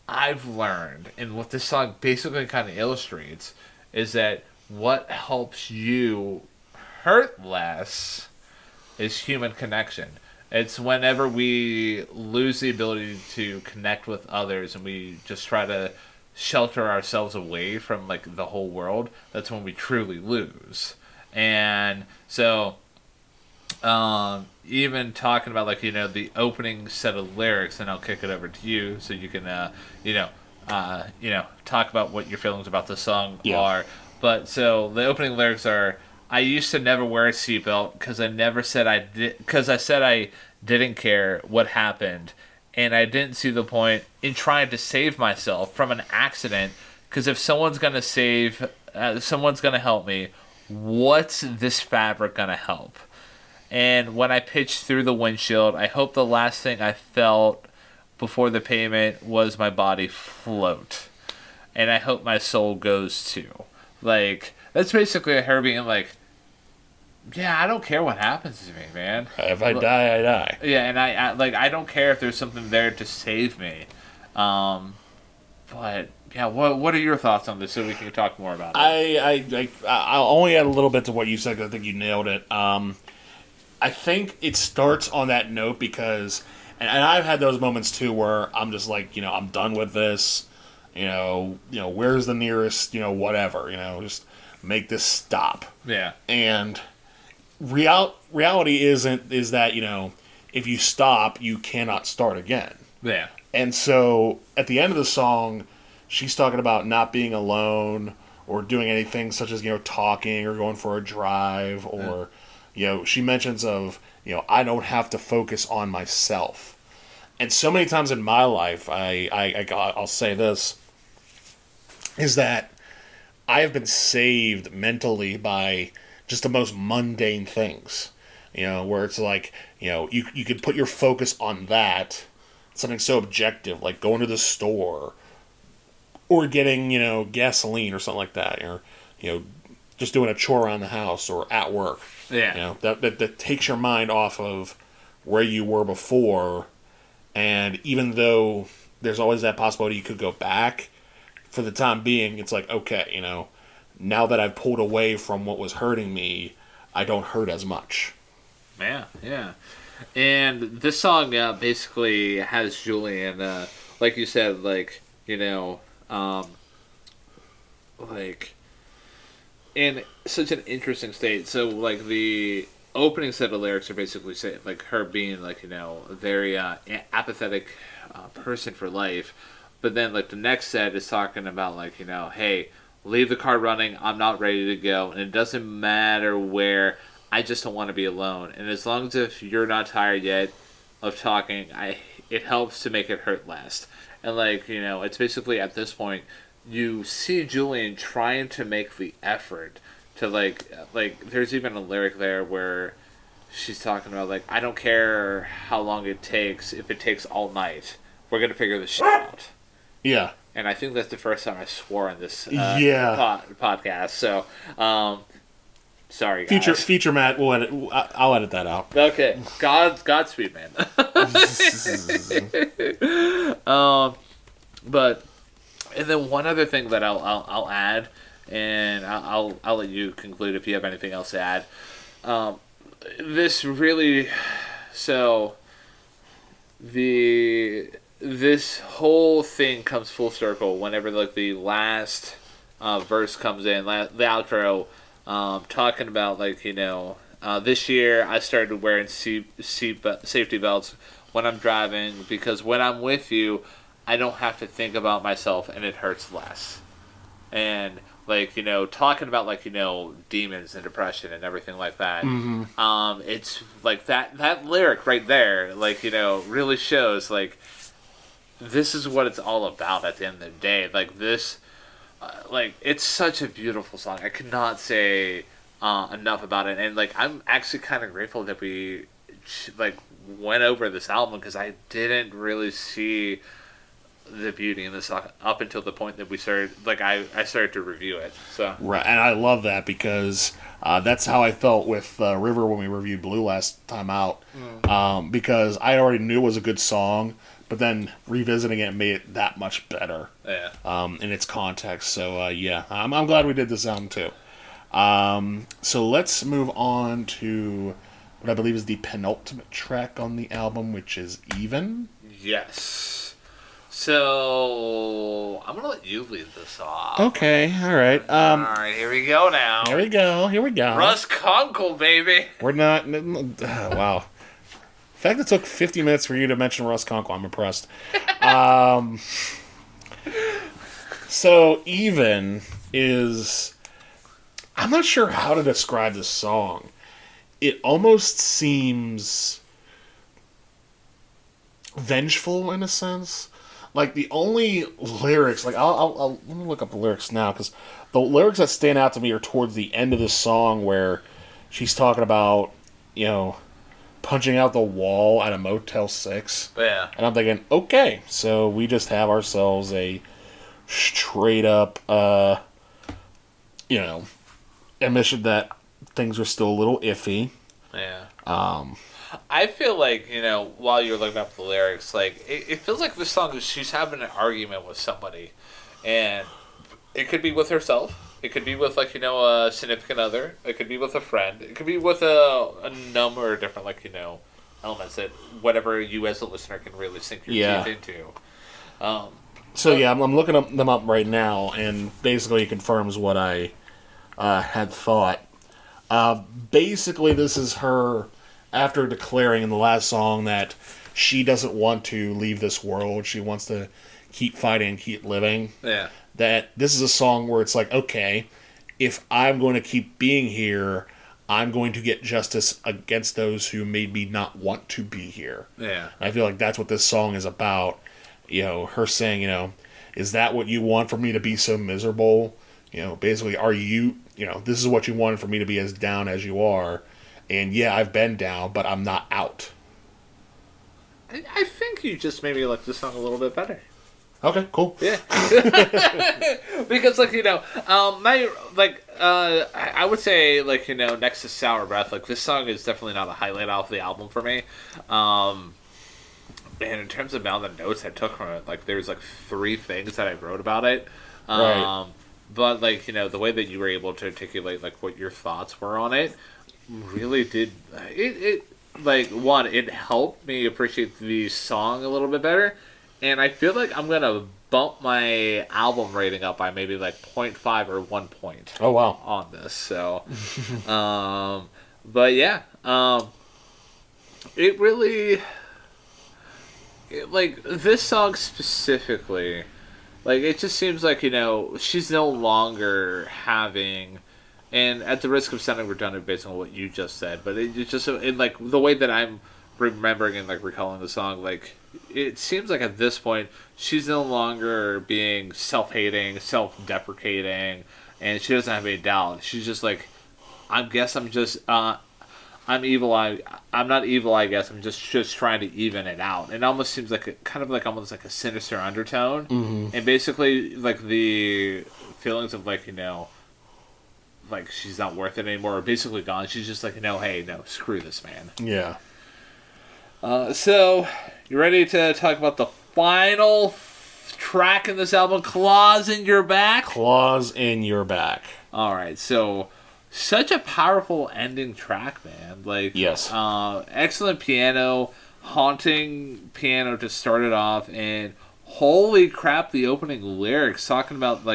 I've learned and what this song basically kind of illustrates is that what helps you hurt less is human connection. It's whenever we lose the ability to connect with others and we just try to shelter ourselves away from, like, the whole world, that's when we truly lose. And so even talking about, like, the opening set of lyrics, and I'll kick it over to you so you can talk about what your feelings about the song are. But so the opening lyrics are, I used to never wear a seatbelt because I said I didn't care what happened, and I didn't see the point in trying to save myself from an accident, because if someone's gonna help me, what's this fabric gonna help? And when I pitched through the windshield, I hope the last thing I felt before the payment was my body float, and I hope my soul goes too. Like, that's basically her being like, yeah, I don't care what happens to me, man. If I die, I die. Yeah, and I don't care if there's something there to save me. But yeah, what are your thoughts on this so we can talk more about it? I'll only add a little bit to what you said because I think you nailed it. I think it starts on that note because, and I've had those moments too where I'm just like, I'm done with this. Where's the nearest, whatever, just make this stop. Yeah. And reality is that, if you stop, you cannot start again. Yeah. And so at the end of the song, she's talking about not being alone or doing anything such as, talking or going for a drive or, she mentions of, I don't have to focus on myself. And so many times in my life, I'll say this, is that I have been saved mentally by just the most mundane things, where it's like, you could put your focus on that, something so objective, like going to the store or getting, gasoline or something like that, or, just doing a chore around the house or at work. Yeah. That takes your mind off of where you were before. And even though there's always that possibility you could go back, for the time being, it's like, okay, now that I've pulled away from what was hurting me, I don't hurt as much. Yeah, yeah. And this song basically has Julien, like you said, in such an interesting state. So, the opening set of lyrics are basically saying, her being, a very apathetic person for life. But then, the next set is talking about, hey, leave the car running, I'm not ready to go, and it doesn't matter where, I just don't want to be alone. And as long as if you're not tired yet of talking, it helps to make it hurt less. And, it's basically at this point, you see Julien trying to make the effort to, there's even a lyric there where she's talking about, I don't care how long it takes, if it takes all night, we're going to figure this shit out. Yeah. And I think that's the first time I swore on this podcast. So, sorry, guys. Feature Matt, I'll edit that out. Okay. Godspeed, man. But, and then one other thing that I'll add, and I'll let you conclude if you have anything else to add. This really, this whole thing comes full circle whenever the last verse comes in, the outro, talking about this year I started wearing safety belts when I'm driving, because when I'm with you, I don't have to think about myself and it hurts less. And talking about demons and depression and everything like that. Mm-hmm. It's that lyric right there, really shows this is what it's all about at the end of the day. This, it's such a beautiful song. I could not say enough about it. And I'm actually kind of grateful that we went over this album, because I didn't really see the beauty in this song up until the point that we started. I started to review it. So right, and I love that, because that's how I felt with River when we reviewed Blue last time out. Because I already knew it was a good song, but then revisiting it made it that much better. Yeah. In its context. So I'm glad we did this album too. So let's move on to what I believe is the penultimate track on the album, which is Even. Yes. So I'm gonna let you lead this off. Okay, all right. All right, here we go now. Here we go. Russ Kunkel, baby. We're not. Wow. The fact it took 50 minutes for you to mention Russ Kunkel, I'm impressed. So Even is, I'm not sure how to describe this song. It almost seems vengeful in a sense. The only lyrics, I'll let me look up the lyrics now, because the lyrics that stand out to me are towards the end of the song, where she's talking about, punching out the wall at a Motel 6. Yeah. And I'm thinking, okay, so we just have ourselves a straight up, admission that things are still a little iffy. Yeah. I feel while you're looking up the lyrics, it feels like this song is she's having an argument with somebody. And it could be with herself. It could be with, a significant other. It could be with a friend. It could be with a number of different, elements that whatever you as a listener can really sink your teeth into. I'm looking them up right now, and basically it confirms what I had thought. Basically, this is her after declaring in the last song that she doesn't want to leave this world. She wants to keep fighting and keep living. Yeah. That this is a song where it's like, okay, if I'm going to keep being here, I'm going to get justice against those who made me not want to be here. Yeah. I feel like that's what this song is about. Her saying, is that what you want for me to be so miserable? Basically, are you, this is what you wanted for me to be as down as you are. And yeah, I've been down, but I'm not out. I think you just maybe like this song a little bit better. Okay, cool. Yeah. Because, I would say, next to Sour Breath, this song is definitely not a highlight off the album for me. And in terms of amount of notes I took from it, there's, 3 things that I wrote about it. Right. But, the way that you were able to articulate, what your thoughts were on it really did... one, it helped me appreciate the song a little bit better. And I feel like I'm going to bump my album rating up by maybe 0.5 or 1 point. Oh, wow. On this. So, but yeah, it really, this song specifically, it just seems like, she's no longer having, and at the risk of sounding redundant based on what you just said, but it's just, in the way that I'm remembering and recalling the song, it seems like at this point she's no longer being self-hating, self-deprecating, and she doesn't have any doubt. She's just I'm evil. I'm not evil. I guess I'm just trying to even it out. It almost seems almost like a sinister undertone, and basically the feelings of she's not worth it anymore are basically gone. She's just hey, no, screw this man. Yeah. So, you ready to talk about the final track in this album, Claws in Your Back? Claws in Your Back. Alright, so, such a powerful ending track, man. Yes. Excellent piano, haunting piano to start it off, and holy crap, the opening lyrics, talking about,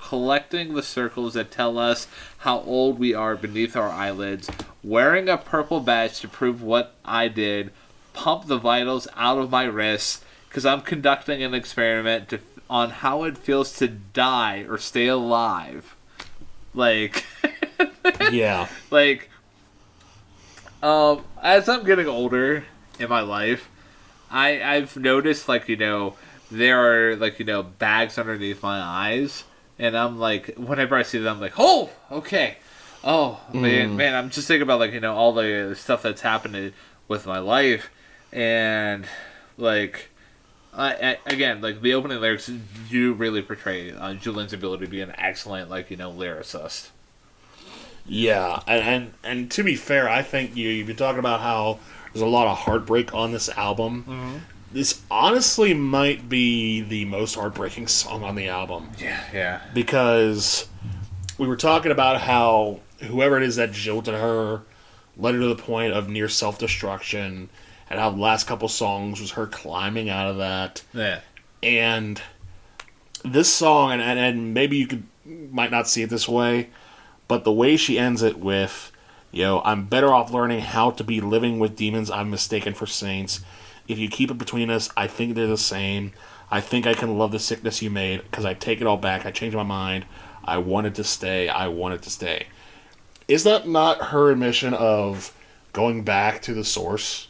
collecting the circles that tell us how old we are beneath our eyelids, wearing a purple badge to prove what I did, pump the vitals out of my wrists because I'm conducting an experiment on how it feels to die or stay alive. Yeah. As I'm getting older in my life, I've noticed, there are, bags underneath my eyes, and I'm whenever I see them, I'm oh, okay. Oh, man, I'm just thinking about, all the stuff that's happening with my life. And again, the opening lyrics do really portray Julian's ability to be an excellent lyricist. Yeah, and to be fair, I think you've been talking about how there's a lot of heartbreak on this album. Mm-hmm. This honestly might be the most heartbreaking song on the album. Yeah. Because we were talking about how whoever it is that jilted her led her to the point of near self-destruction, and how the last couple songs was her climbing out of that. Yeah. And this song, and maybe might not see it this way, but the way she ends it with, I'm better off learning how to be living with demons I'm mistaken for saints. If you keep it between us, I think they're the same. I think I can love the sickness you made, because I take it all back. I changed my mind. I wanted to stay. I wanted to stay. Is that not her admission of going back to the source?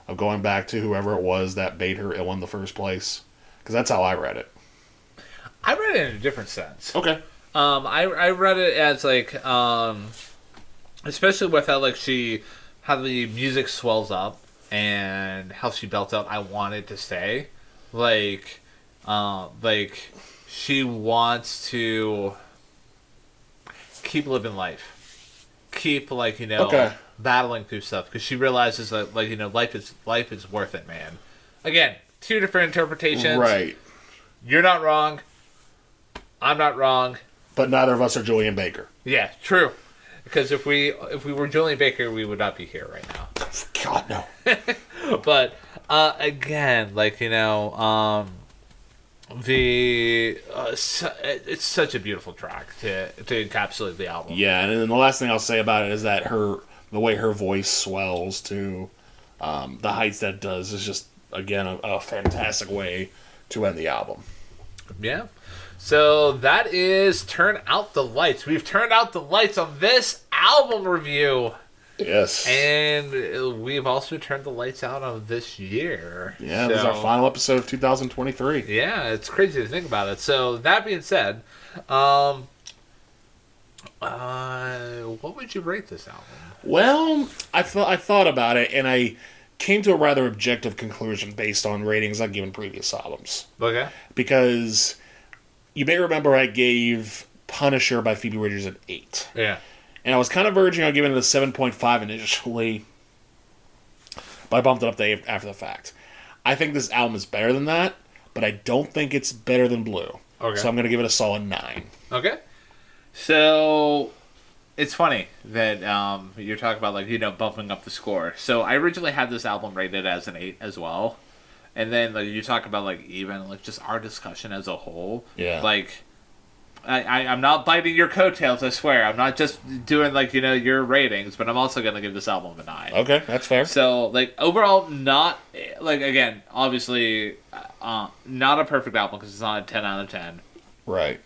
Of going back to whoever it was that made her ill in the first place? Because that's how I read it. I read it in a different sense. Okay. I read it as especially with how how the music swells up and how she belts out "I wanted to stay," she wants to keep living life, keep Okay. battling through stuff, because she realizes that life is worth it, man. Again, 2 different interpretations. Right. You're not wrong. I'm not wrong. But neither of us are Julien Baker. Yeah, true. Because if we were Julien Baker, we would not be here right now. God, no. But again, It's such a beautiful track to encapsulate the album. Yeah, and then the last thing I'll say about it is that the way her voice swells to the heights that it does is just, again, a fantastic way to end the album. Yeah. So that is Turn Out the Lights. We've turned out the lights on this album review. Yes. And we've also turned the lights out on this year. Yeah, this is our final episode of 2023. Yeah, it's crazy to think about it. So that being said, what would you rate this album? Well, I thought about it, and I came to a rather objective conclusion based on ratings I've given previous albums. Okay. Because you may remember I gave Punisher by Phoebe Bridgers an 8. Yeah. And I was kind of verging on giving it a 7.5 initially, but I bumped it up to 8 after the fact. I think this album is better than that, but I don't think it's better than Blue. Okay. So I'm going to give it a solid 9. Okay. So it's funny that you're talking about, like, bumping up the score. So I originally had this album rated as an 8 as well. And then, like, you talk about, like, even, like, just our discussion as a whole. Yeah. Like, I'm not biting your coattails, I swear. I'm not just doing, like, your ratings, but I'm also going to give this album a 9. Okay, that's fair. So, like, overall, not, like, again, obviously, not a perfect album because it's not a 10 out of 10. Right.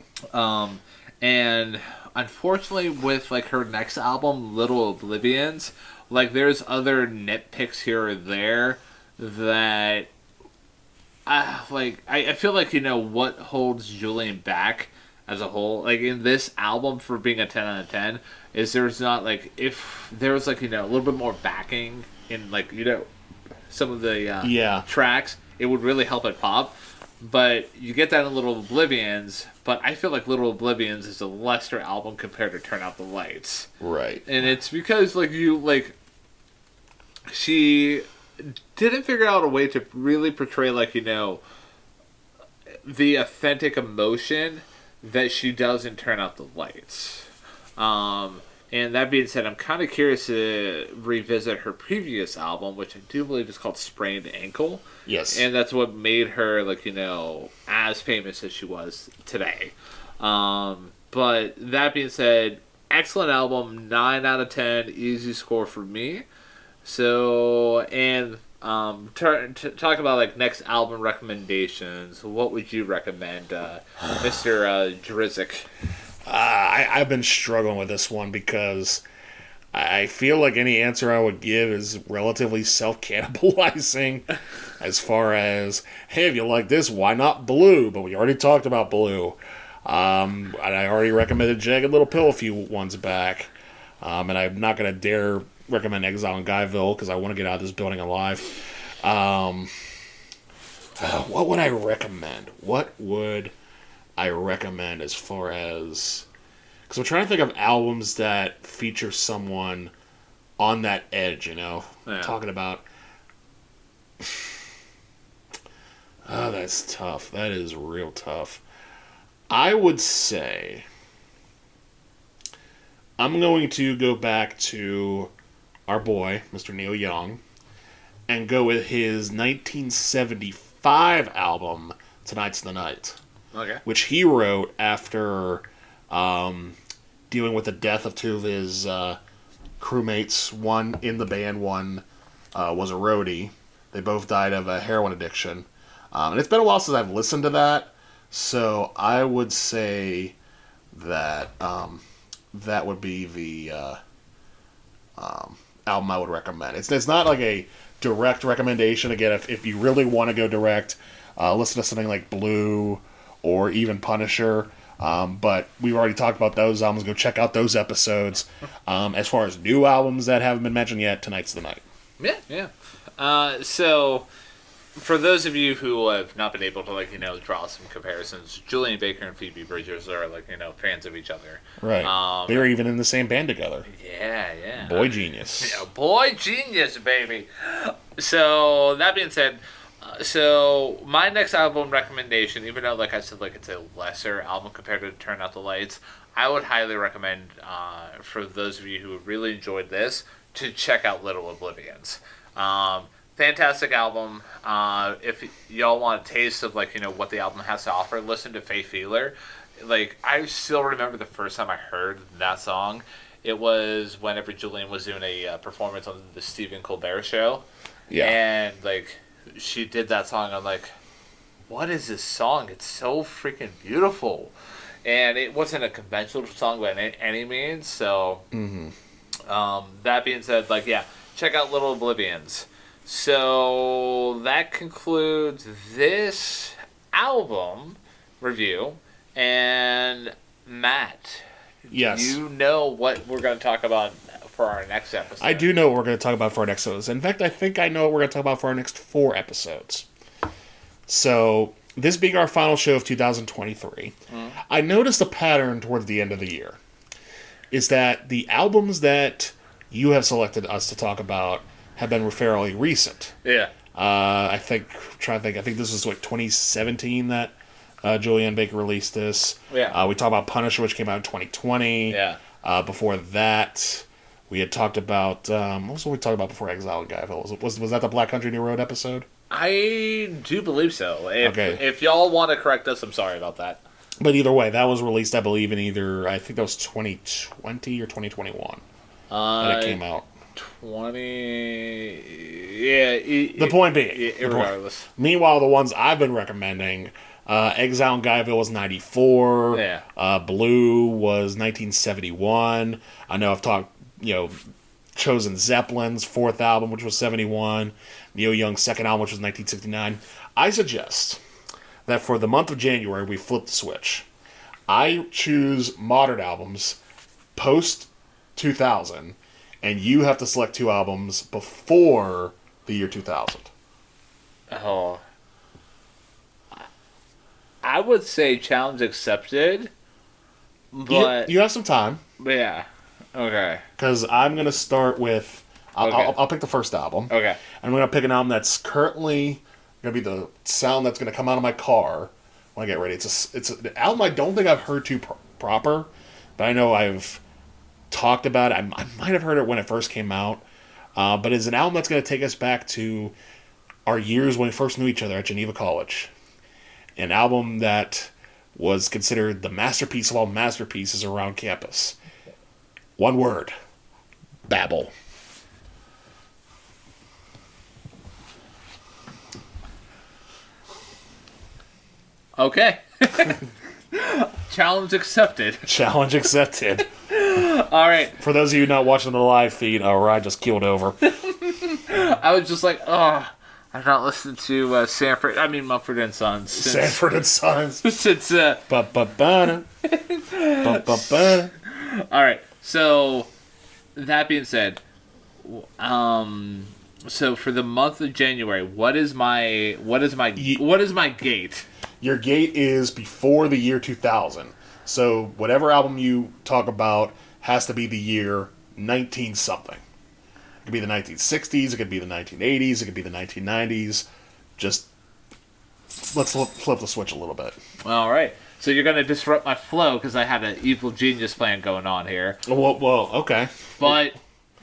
And unfortunately, with, like, her next album, Little Oblivions, like, there's other nitpicks here or there that, I feel like, what holds Julien back as a whole, like, in this album for being a 10 out of 10, is there's not, like, if there was, like, a little bit more backing in, like, some of the tracks, it would really help it pop. But you get that in Little Oblivions, but I feel like Little Oblivions is a lesser album compared to Turn Out the Lights. Right. And it's because, like, she didn't figure out a way to really portray, like, the authentic emotion that she does in Turn Out the Lights. And that being said, I'm kind of curious to revisit her previous album, which I do believe is called Sprained Ankle. Yes. And that's what made her, like, as famous as she was today. But that being said, excellent album, 9 out of 10, easy score for me. So, and talk about, like, next album recommendations. What would you recommend, Mr. Drizzik? I've been struggling with this one because I feel like any answer I would give is relatively self-cannibalizing as far as, hey, if you like this, why not Blue? But we already talked about Blue. And I already recommended Jagged Little Pill a few ones back. And I'm not going to dare recommend Exile in Guyville because I want to get out of this building alive. What would I recommend? What would I recommend as far as... Because I'm trying to think of albums that feature someone on that edge, Yeah. Talking about... Oh, that's tough. That is real tough. I would say... I'm going to go back to our boy, Mr. Neil Young, and go with his 1975 album, Tonight's the Night. Okay. Which he wrote after dealing with the death of two of his crewmates. One in the band, one was a roadie. They both died of a heroin addiction. And it's been a while since I've listened to that, so I would say that that would be the album I would recommend. It's not like a direct recommendation. Again, if you really want to go direct, listen to something like Blue or even Punisher. But we've already talked about those albums. Go check out those episodes. As far as new albums that haven't been mentioned yet, Tonight's the Night. Yeah. So, for those of you who have not been able to, draw some comparisons, Julien Baker and Phoebe Bridgers are, fans of each other. Right. They were even in the same band together. Yeah. Boy genius. Yeah, boy genius, baby. So, that being said, so my next album recommendation, even though, like I said, it's a lesser album compared to Turn Out the Lights, I would highly recommend, for those of you who really enjoyed this, to check out Little Oblivions. fantastic album. If y'all want a taste of like what the album has to offer, listen to Faith Healer. Like I still remember the first time I heard that song. It was whenever Julien was doing a performance on the Stephen Colbert show. Yeah. And like she did that song. I'm like, what is this song? It's so freaking beautiful. And it wasn't a conventional song by any means. So that being said, like check out Little Oblivions. So that concludes this album review. And Matt, yes, you know what we're going to talk about for our next episode. I do know what we're going to talk about for our next episode. In fact, I think I know what we're going to talk about for our next 4 episodes. So, this being our final show of 2023, I noticed a pattern towards the end of the year. Is that the albums that you have selected us to talk about have been fairly recent. Yeah. I think this was like 2017 that Julien Baker released this. Yeah. We talked about Punisher, which came out in 2020. Yeah. Before that, we had talked about what was what we talked about before Exile and Guyville? Was that the Black Country New Road episode? I do believe so. Okay. If y'all want to correct us, I'm sorry about that. But either way, that was released, I believe, I think that was 2020 or 2021 that it came out. 20. Yeah. The point being, regardless. Meanwhile, the ones I've been recommending, Exile and Guyville was 94. Yeah. Blue was 1971. I know I've talked, chosen Zeppelin's 4th album, which was 71. Neil Young's 2nd album, which was 1969. I suggest that for the month of January, we flip the switch. I choose modern albums post 2000, and you have to select 2 albums before the year 2000. Oh. I would say challenge accepted, but... You have some time. Yeah. Okay. Because I'm going to start with... I'll pick the first album. Okay. I'm going to pick an album that's currently going to be the sound that's going to come out of my car when I get ready. It's an album I don't think I've heard too proper, but I know I've talked about it. I might have heard it when it first came out, but it's an album that's going to take us back to our years when we first knew each other at Geneva College. An album that was considered the masterpiece of all masterpieces around campus. One word. Babel. Okay. Challenge accepted. Challenge accepted. All right. For those of you not watching the live feed, Ryan just keeled over. I was just like, I've not listened to Mumford & Sons. Sanford and Sons. Since, Ba-ba-ba-da. Ba-ba-ba-da. All right. So, that being said, so for the month of January, what is my gate? Your gate is before the year 2000. So whatever album you talk about has to be the year 19-something. It could be the 1960s, it could be the 1980s, it could be the 1990s. Just let's flip the switch a little bit. All right. So you're going to disrupt my flow because I have an evil genius plan going on here. Well, okay. But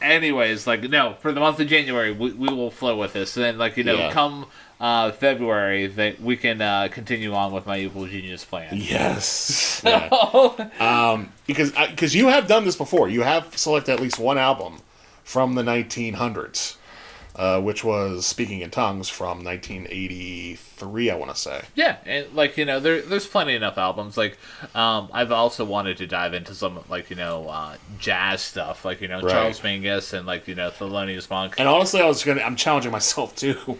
anyways, for the month of January, we will flow with this. And then, come February, that we can continue on with my evil genius plan. Yes. Yeah. Because you have done this before. You have selected at least one album from the 1900s, which was Speaking in Tongues from 1983, I want to say. Yeah, and there's plenty enough albums. I've also wanted to dive into some jazz stuff, right. Charles Mingus and Thelonious Monk. And honestly, I'm challenging myself too.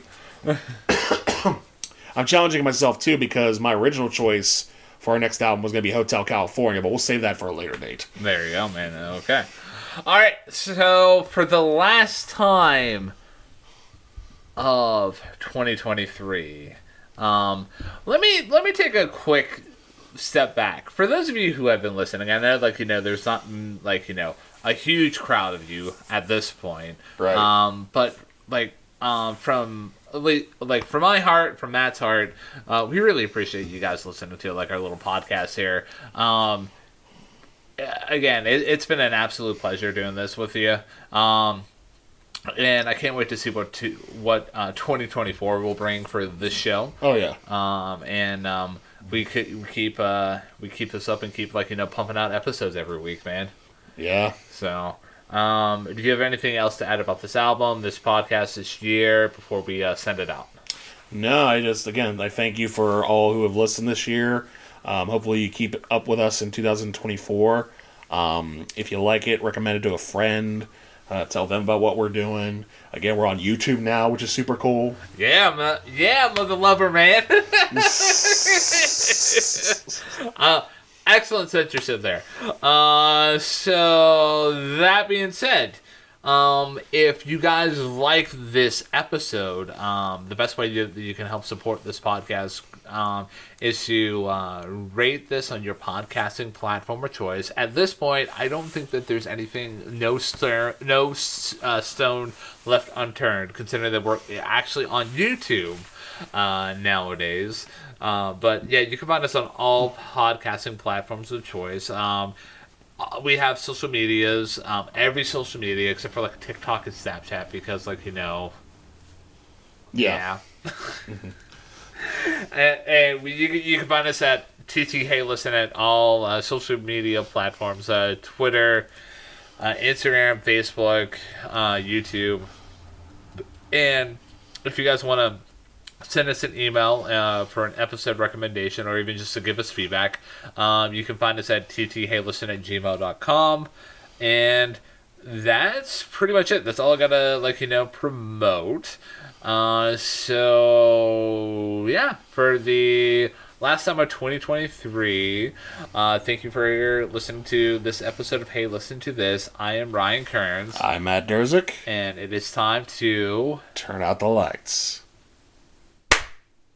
I'm challenging myself too because my original choice for our next album was going to be Hotel California, but we'll save that for a later date. There you go, man. Okay. All right. So for the last time of 2023, let me take a quick step back. For those of you who have been listening, I know there's not a huge crowd of you at this point, right? But from my heart, from Matt's heart, we really appreciate you guys listening to our little podcast here. Again, it's been an absolute pleasure doing this with you. And I can't wait to see what 2024 will bring for this show. Oh yeah. We keep this up and keep pumping out episodes every week, man. Yeah. So, do you have anything else to add about this album, this podcast, this year before we send it out? No, I thank you for all who have listened this year. Hopefully you keep up with us in 2024. If you like it, recommend it to a friend. Tell them about what we're doing. Again, we're on YouTube now, which is super cool. Yeah, mother lover, man. Excellent censorship there. So that being said, if you guys like this episode, the best way you can help support this podcast is to rate this on your podcasting platform of choice. At this point, I don't think that there's no stone left unturned, considering that we're actually on YouTube nowadays. But yeah, you can find us on all podcasting platforms of choice. We have social medias, every social media except for TikTok and Snapchat because yeah. and you can find us at TT Hey Listen at all social media platforms, Twitter, Instagram, Facebook, YouTube. And if you guys want to send us an email for an episode recommendation or even just to give us feedback, you can find us at ttheylisten@gmail.com. And that's pretty much it. That's all I gotta promote. So yeah, for the last time of 2023, thank you for listening to this episode of Hey Listen to This. I am Ryan Kearns. I'm Matt Derzik. And it is time to turn out the lights.